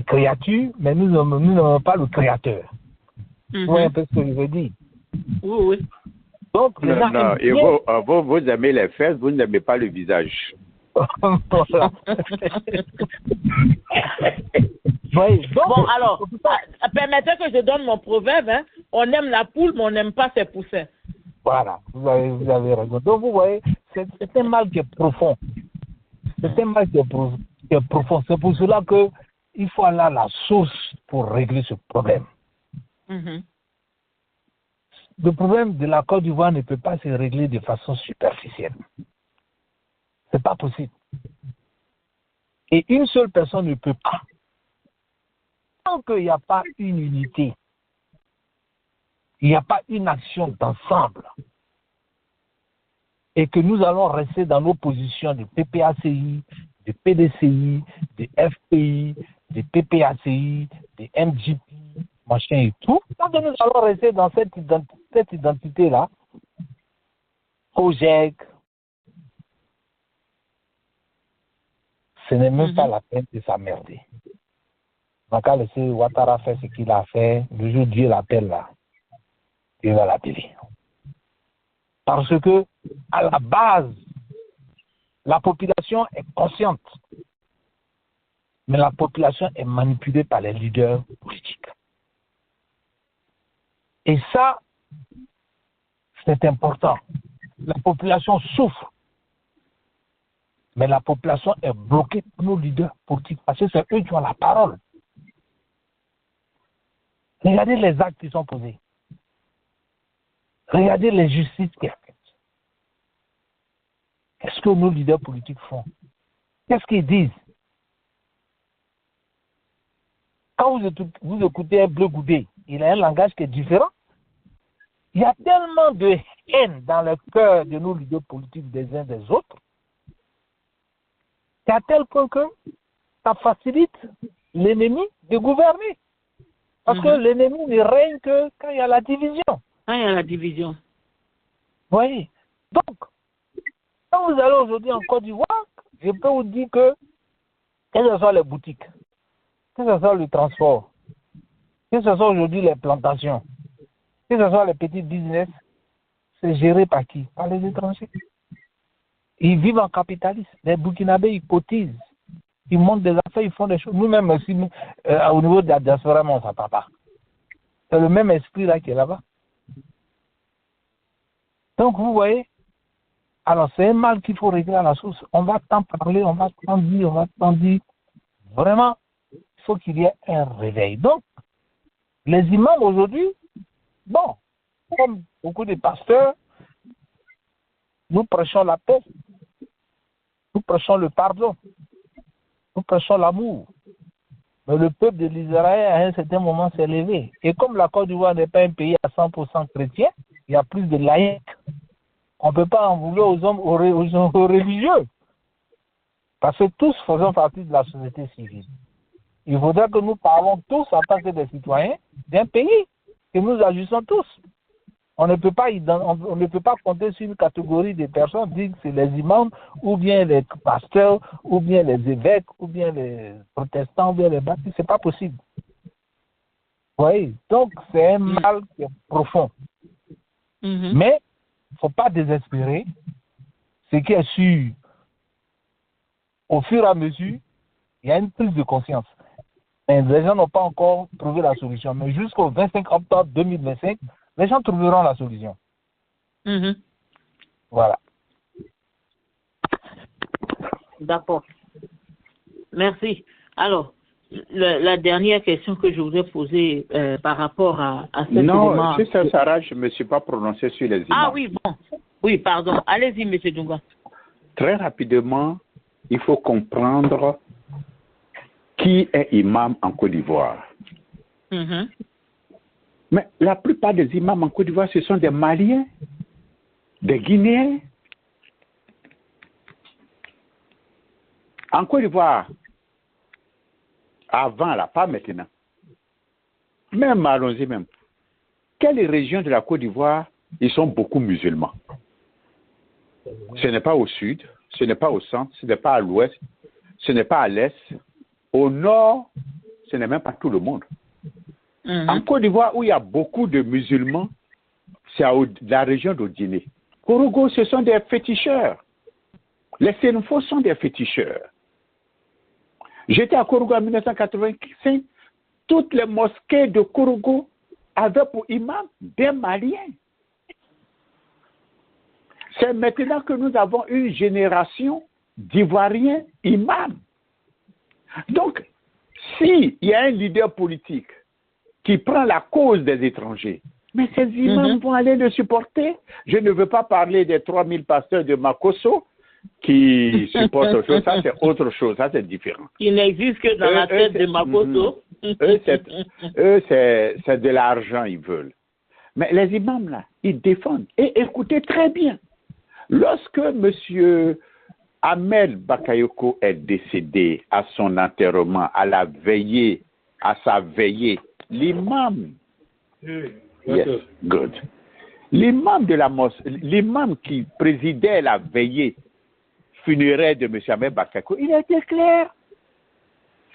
créatures, mais nous n'aimons pas le créateur. Vous voyez un peu ce que je veux dire? Oui, oui. Donc, non, et vous aimez les fesses, vous n'aimez pas le visage. Oui, donc, bon, alors, permettez que je donne mon proverbe. Hein. On aime la poule, mais on n'aime pas ses poussins. Voilà, vous avez raison. Donc, vous voyez, c'est un mal qui est profond. C'est un mal qui est profond. C'est pour cela qu'il faut aller à la source pour régler ce problème. Le problème de la Côte d'Ivoire ne peut pas se régler de façon superficielle. C'est pas possible. Et une seule personne ne peut pas. Tant qu'il n'y a pas une unité, il n'y a pas une action d'ensemble, et que nous allons rester dans nos positions de PPACI, de PDCI, de FPI, de PPACI, de MGP, machin et tout, tant que nous allons rester dans cette identité-là, COGEC, ce n'est même pas la peine de s'emmerder. On n'a qu'à laisser Ouattara faire ce qu'il a fait. Le jour où Dieu l'appelle là, Dieu va l'appeler. Parce que, à la base, la population est consciente. Mais la population est manipulée par les leaders politiques. Et ça, c'est important. La population souffre. Mais la population est bloquée par nos leaders politiques. Parce que c'est eux qui ont la parole. Regardez les actes qui sont posés. Regardez les justices qui sont faites. Qu'est-ce que nos leaders politiques font? Qu'est-ce qu'ils disent? Quand vous écoutez un Bleu Goudé, il a un langage qui est différent. Il y a tellement de haine dans le cœur de nos leaders politiques des uns des autres, qu'à tel point que ça facilite l'ennemi de gouverner. Parce que l'ennemi ne règne que quand il y a la division. Quand il y a la division. Oui. Donc, quand vous allez aujourd'hui en Côte d'Ivoire, je peux vous dire que ce soit les boutiques, que ce soit le transport, que ce soit aujourd'hui les plantations, que ce soit les petits business, c'est géré par qui? Par les étrangers. Ils vivent en capitalisme. Les Burkinabés, ils cotisent. Ils montent des affaires, ils font des choses. Nous-mêmes aussi, au niveau de la diaspora, on ne s'entend pas. C'est le même esprit là qui est là-bas. Donc, vous voyez, alors c'est un mal qu'il faut régler à la source. On va t'en parler, on va t'en dire. Vraiment, il faut qu'il y ait un réveil. Donc, les imams aujourd'hui, bon, comme beaucoup de pasteurs, nous prêchons la paix, nous prêchons le pardon, nous prêchons l'amour. Mais le peuple de l'Israël, à un certain moment, s'est levé. Et comme la Côte d'Ivoire n'est pas un pays à 100% chrétien, il y a plus de laïcs. On ne peut pas en vouloir aux hommes, aux religieux. Parce que tous faisons partie de la société civile. Il faudra que nous parlons tous en tant que des citoyens d'un pays, que nous agissons tous. On ne peut pas compter sur une catégorie de personnes, dire que c'est les imams, ou bien les pasteurs, ou bien les évêques, ou bien les protestants, ou bien les baptistes. C'est pas possible. Vous voyez? Donc, c'est un mal qui est profond. Mais, il ne faut pas désespérer. Ce qui est sûr, au fur et à mesure, il y a une prise de conscience. Mais les gens n'ont pas encore trouvé la solution. Mais jusqu'au 25 octobre 2025, les gens trouveront la solution. Voilà. D'accord. Merci. Alors, la dernière question que je voudrais poser par rapport à cet élément... Non, c'est Sarah, je ne me suis pas prononcé sur les imams. Ah oui, bon. Oui, pardon. Allez-y, M. Dunga. Très rapidement, il faut comprendre qui est imam en Côte d'Ivoire. Mm-hmm. Mais la plupart des imams en Côte d'Ivoire, ce sont des Maliens, des Guinéens. En Côte d'Ivoire, avant, là, pas maintenant. Même, allons-y même. Quelle région de la Côte d'Ivoire, ils sont beaucoup musulmans? Ce n'est pas au sud, ce n'est pas au centre, ce n'est pas à l'ouest, ce n'est pas à l'est. Au nord, ce n'est même pas tout le monde. Mm-hmm. En Côte d'Ivoire, où il y a beaucoup de musulmans, c'est la région d'Odinée. Korogo, ce sont des féticheurs. Les Sénofos sont des féticheurs. J'étais à Korogo en 1985. Toutes les mosquées de Korogo avaient pour imam des Maliens. C'est maintenant que nous avons une génération d'Ivoiriens imams. Donc, s'il y a un leader politique qui prend la cause des étrangers, mais ces imams vont aller le supporter. Je ne veux pas parler des 3000 pasteurs de Makosso qui supportent autre chose. Ça, c'est autre chose. Ça, c'est différent. Qui n'existe que dans la tête de Makosso. Eux, c'est de l'argent, ils veulent. Mais les imams, là, ils défendent. Et écoutez très bien. Lorsque M. Ahmed Bakayoko est décédé à son enterrement, à sa veillée, l'imam, yes, good. L'imam de la mosquée, l'imam qui présidait la veillée funéraire de M. Ahmed Bakayoko, il a été clair.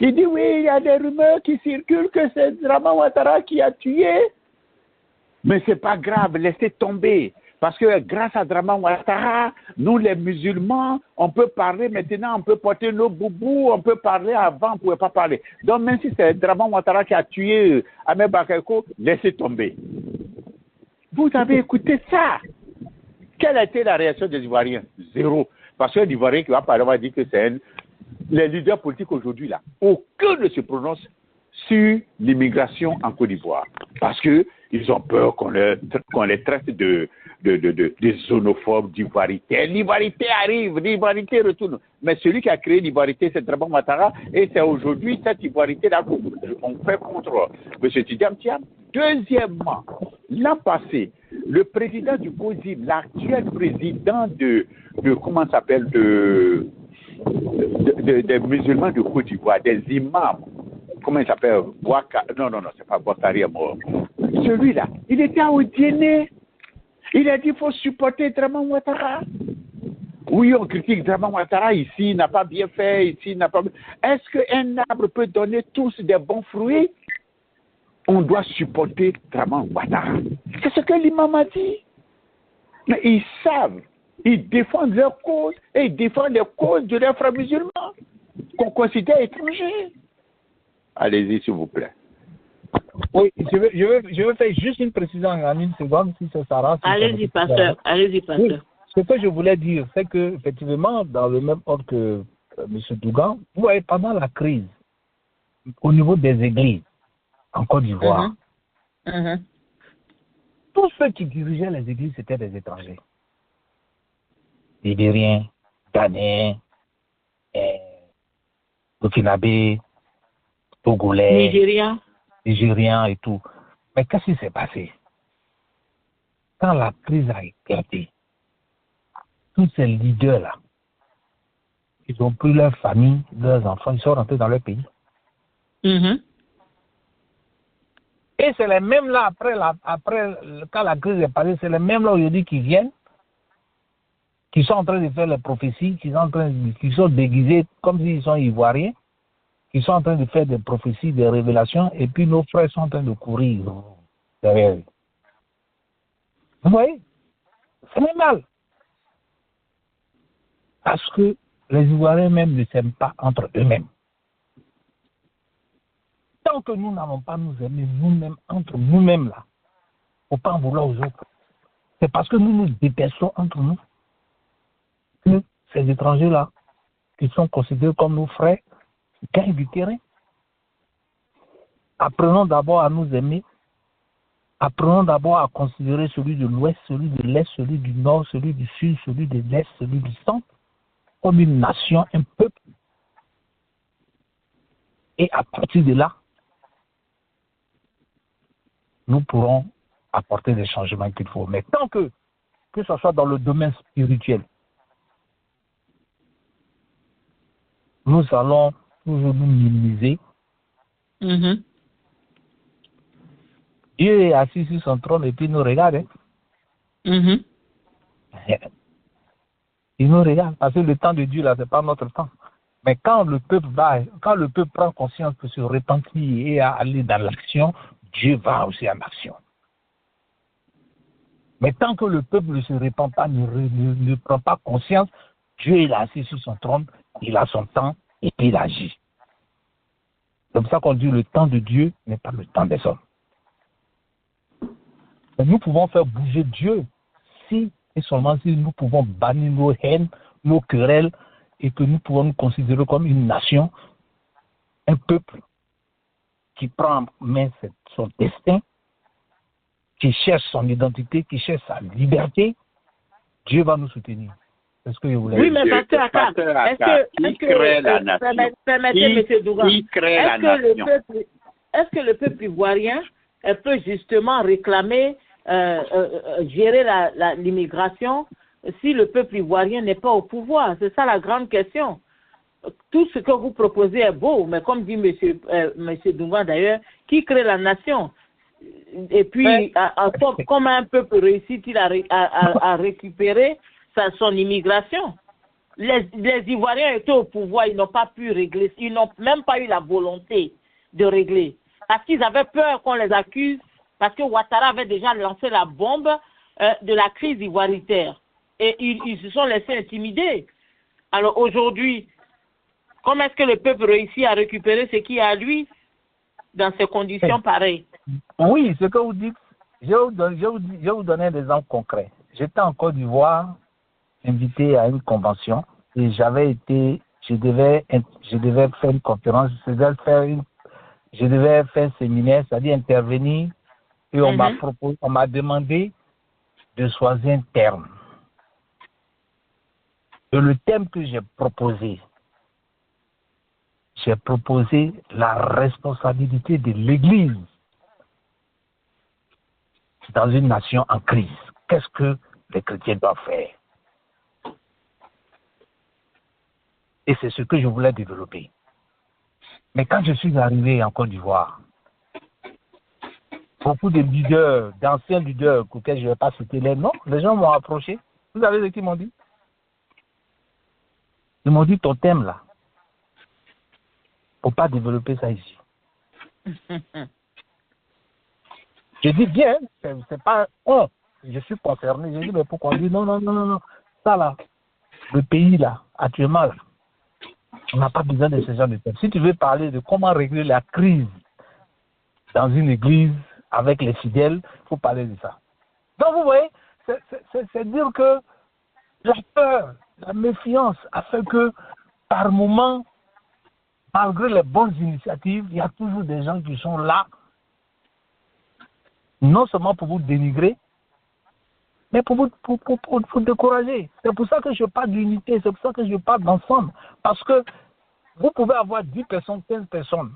Il dit oui, il y a des rumeurs qui circulent que c'est Draman Ouattara qui a tué. Mais c'est pas grave, laissez tomber. Parce que grâce à Draman Ouattara, nous les musulmans, on peut parler maintenant, on peut porter nos boubous, on peut parler avant, on ne pouvait pas parler. Donc même si c'est Draman Ouattara qui a tué Ahmed Bakayoko, laissez tomber. Vous avez écouté ça? Quelle a été la réaction des Ivoiriens? Zéro. Parce que l'Ivoirien qui va parler va dire que c'est les leaders politiques aujourd'hui là, aucun ne se prononce sur l'immigration en Côte d'Ivoire. Parce qu'ils ont peur qu'on les traite de xénophobes, d'ivoirité. L'ivoirité arrive, l'ivoirité retourne. Mais celui qui a créé l'ivoirité, c'est Draman Ouattara, et c'est aujourd'hui cette ivoirité-là qu'on fait contre M. Tidjam Thiam. Deuxièmement, l'an passé, le président du COSIM, l'actuel président de comment ça s'appelle, des musulmans de Côte d'Ivoire, des imams, comment il s'appelle, non, c'est pas Bouakari est mort. Celui-là, il était à Odiéné. Il a dit qu'il faut supporter Draman Ouattara. Oui, on critique Draman Ouattara ici, il n'a pas bien fait, ici, il n'a pas. Est-ce qu'un arbre peut donner tous des bons fruits? On doit supporter Draman Ouattara. C'est ce que l'imam a dit. Mais ils savent, ils défendent leur cause et ils défendent les causes de leurs frères musulmans qu'on considère étrangers. Allez-y, s'il vous plaît. Oui, je veux faire juste une précision en une seconde, si c'est Sarah. Allez-y, pasteur. Allez-y, pasteur. Oui, ce que je voulais dire, c'est que effectivement, dans le même ordre que M. Dougan, vous voyez, pendant la crise, au niveau des églises, en Côte d'Ivoire, tous ceux qui dirigeaient les églises, c'était des étrangers. Libériens, Ghanéens, Burkinabés, Togolais, Nigériens et tout. Mais qu'est-ce qui s'est passé? Quand la crise a éclaté, tous ces leaders-là, ils ont pris leur famille, leurs enfants, ils sont rentrés dans leur pays. Et c'est les mêmes là, après quand la crise est passée, c'est les mêmes là aujourd'hui qui viennent, qui sont en train de faire les prophéties, qui sont déguisés comme s'ils sont ivoiriens, qui sont en train de faire des prophéties, des révélations, et puis nos frères sont en train de courir derrière eux. Vous voyez? C'est normal. Parce que les Ivoiriens même ne s'aiment pas entre eux-mêmes. Tant que nous n'allons pas nous aimer nous-mêmes, entre nous-mêmes là, il ne faut pas en vouloir aux autres. C'est parce que nous nous détestons entre nous que ces étrangers-là, qui sont considérés comme nos frères, gagnent du terrain. Apprenons d'abord à nous aimer. Apprenons d'abord à considérer celui de l'Ouest, celui de l'Est, celui du Nord, celui du Sud, celui de l'Est, celui du Centre, comme une nation, un peuple. Et à partir de là, nous pourrons apporter les changements qu'il faut. Mais tant que ce soit dans le domaine spirituel, nous allons toujours nous minimiser. Dieu est assis sur son trône et puis il nous regarde. Il nous regarde parce que le temps de Dieu là, c'est pas notre temps. Mais quand le peuple prend conscience de se repentir et à aller dans l'action, Dieu va aussi en action. Mais tant que le peuple ne se répand pas, ne prend pas conscience, Dieu est assis sur son trône, il a son temps et puis il agit. C'est pour ça qu'on dit le temps de Dieu n'est pas le temps des hommes. Mais nous pouvons faire bouger Dieu si et seulement si nous pouvons bannir nos haines, nos querelles et que nous pouvons nous considérer comme une nation, un peuple qui prend en main son destin, qui cherche son identité, qui cherche sa liberté. Dieu va nous soutenir. C'est ce que je voulais dire. Oui, mais Pasteur Akam, permettez, M. Dougan, est-ce que le peuple ivoirien peut justement réclamer, gérer l'immigration si le peuple ivoirien n'est pas au pouvoir? C'est ça la grande question. Tout ce que vous proposez est beau, mais comme dit M. Dougan d'ailleurs, qui crée la nation? Et puis, comment un peuple réussit-il à récupérer son immigration? Les Ivoiriens étaient au pouvoir, ils n'ont pas pu régler, ils n'ont même pas eu la volonté de régler. Parce qu'ils avaient peur qu'on les accuse, parce que Ouattara avait déjà lancé la bombe de la crise ivoiritaire. Et ils se sont laissés intimider. Alors aujourd'hui, comment est-ce que le peuple réussit à récupérer ce qui est à lui dans ces conditions pareilles? Oui, ce que vous dites, je vais vous donner des exemples concrets. J'étais en Côte d'Ivoire, invité à une convention, et je devais faire une conférence, je devais faire un séminaire, c'est-à-dire intervenir, et on m'a demandé de choisir un terme. Et le thème que j'ai proposé la responsabilité de l'Église dans une nation en crise. Qu'est-ce que les chrétiens doivent faire? Et c'est ce que je voulais développer. Mais quand je suis arrivé en Côte d'Ivoire, beaucoup de leaders, d'anciens leaders, auxquels je ne vais pas citer les noms, les gens m'ont approché. Vous savez ce qu'ils m'ont dit? Ils m'ont dit, ton thème là, il ne faut pas développer ça ici. Je dis bien, c'est pas je suis concerné. Je dis, mais pourquoi? On dit non. Ça là, le pays là, actuellement là, on n'a pas besoin de ce genre de thème. Si tu veux parler de comment régler la crise dans une église avec les fidèles, il faut parler de ça. Donc vous voyez, c'est dire que la peur, la méfiance a fait que par moment, malgré les bonnes initiatives, il y a toujours des gens qui sont là, non seulement pour vous dénigrer, mais pour vous décourager. C'est pour ça que je parle d'unité, c'est pour ça que je parle d'ensemble. Parce que vous pouvez avoir 10 personnes, 15 personnes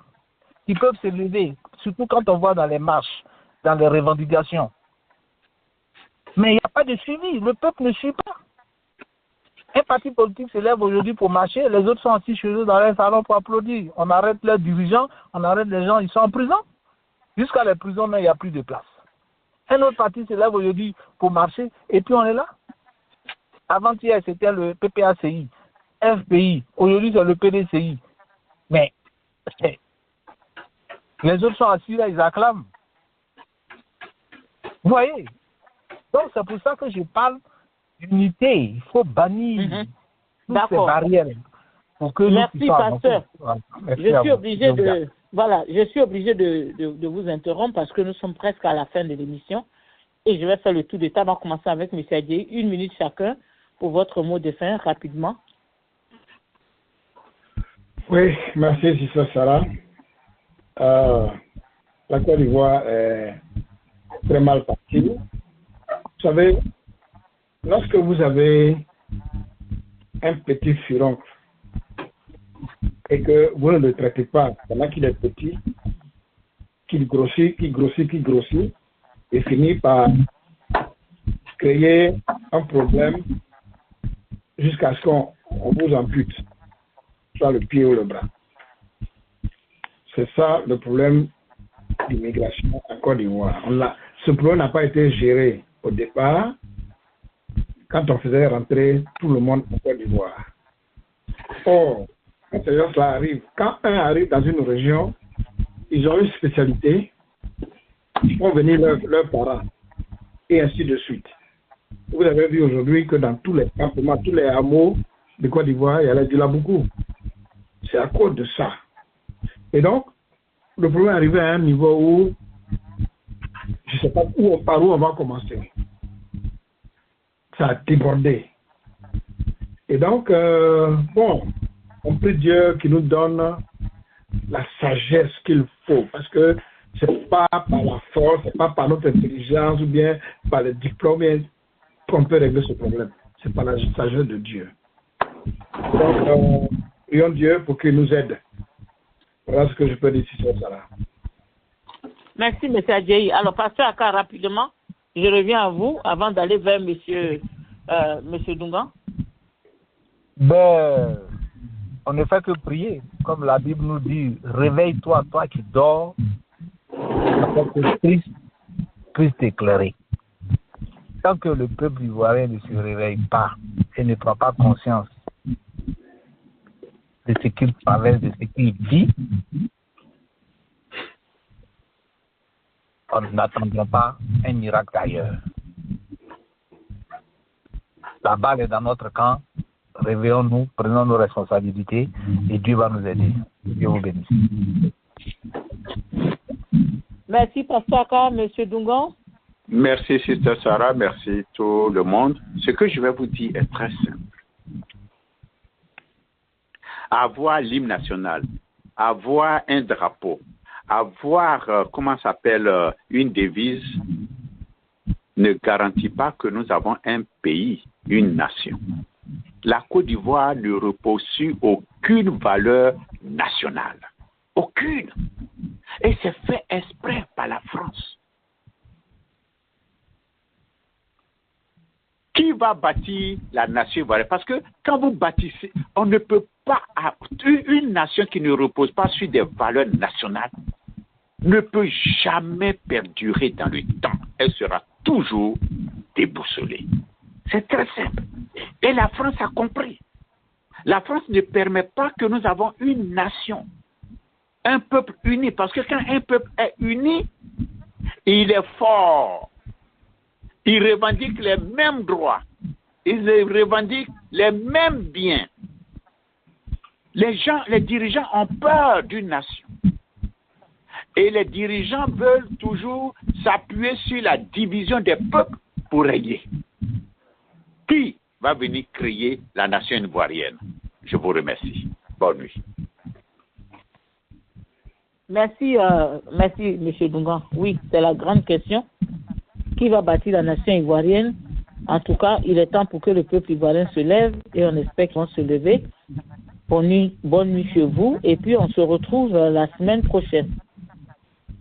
qui peuvent se lever, surtout quand on voit dans les marches, dans les revendications. Mais il n'y a pas de suivi, le peuple ne suit pas. Un parti politique se lève aujourd'hui pour marcher, les autres sont assis chez eux dans les salons pour applaudir. On arrête leurs dirigeants, on arrête les gens, ils sont en prison. Jusqu'à les prisons, mais il n'y a plus de place. Un autre parti se lève aujourd'hui pour marcher, et puis on est là. Avant-hier, c'était le PPACI, FPI, aujourd'hui c'est le PDCI. Mais les autres sont assis là, ils acclament. Vous voyez? Donc c'est pour ça que je parle d'unité. Il faut bannir toutes ces barrières. Pour que merci, pasteur. Merci je suis obligé de vous interrompre parce que nous sommes presque à la fin de l'émission et je vais faire le tour de table. On va commencer avec M. Adjei. 1 minute chacun pour votre mot de fin, rapidement. Oui, merci, Sister Sarah. La Côte d'Ivoire est très mal partie. Vous savez, lorsque vous avez un petit furoncle et que vous ne le traitez pas pendant qu'il est petit, qu'il grossit, et finit par créer un problème jusqu'à ce qu'on vous ampute, soit le pied ou le bras. C'est ça le problème d'immigration en Côte d'Ivoire. Ce problème n'a pas été géré au départ quand on faisait rentrer tout le monde en Côte d'Ivoire. Or, quand ces gens-là arrivent, quand un arrive dans une région, ils ont une spécialité, ils font venir leurs parents, et ainsi de suite. Vous avez vu aujourd'hui que dans tous les campements, tous les hameaux de Côte d'Ivoire, il y a du Laboukou. C'est à cause de ça. Et donc, le problème est arrivé à un niveau où, je ne sais pas par où on va commencer. Ça a débordé. Et donc, on prie Dieu qui nous donne la sagesse qu'il faut, parce que ce n'est pas par la force, ce n'est pas par notre intelligence ou bien par le diplôme qu'on peut régler ce problème. C'est par la sagesse de Dieu. Donc, prions Dieu pour qu'il nous aide. Voilà ce que je peux dire sur ça. Merci, M. Adjaï. Alors, Pasteur Aka, rapidement, je reviens à vous avant d'aller vers M. Dungan. Ben, on ne fait que prier. Comme la Bible nous dit, réveille-toi, toi qui dors, afin que Christ éclairé. Tant que le peuple ivoirien ne se réveille pas et ne prend pas conscience de ce qu'il traverse, de ce qu'il vit, on n'attendra pas un miracle ailleurs. La balle est dans notre camp. Réveillons-nous, prenons nos responsabilités et Dieu va nous aider. Dieu vous bénisse. Merci, Pasteur Aka. M. Dungan. Merci, Sister Sarah. Merci tout le monde. Ce que je vais vous dire est très simple. Avoir l'hymne national, avoir un drapeau, avoir, une devise, ne garantit pas que nous avons un pays, une nation. La Côte d'Ivoire ne repose sur aucune valeur nationale. Aucune. Et c'est fait exprès par la France. Qui va bâtir la nation ivoirienne? Parce que quand vous bâtissez, on ne peut pas... Une nation qui ne repose pas sur des valeurs nationales ne peut jamais perdurer dans le temps. Elle sera toujours déboussolée. C'est très simple. Et la France a compris. La France ne permet pas que nous avons une nation, un peuple uni. Parce que quand un peuple est uni, il est fort. Il revendique les mêmes droits. Il revendique les mêmes biens. Les dirigeants ont peur d'une nation. Et les dirigeants veulent toujours s'appuyer sur la division des peuples pour régner. Qui va venir créer la nation ivoirienne? Je vous remercie. Bonne nuit. Merci, M. Dungan. Oui, c'est la grande question. Qui va bâtir la nation ivoirienne? En tout cas, il est temps pour que le peuple ivoirien se lève et on espère qu'ils vont se lever. Bonne nuit chez vous et puis on se retrouve la semaine prochaine.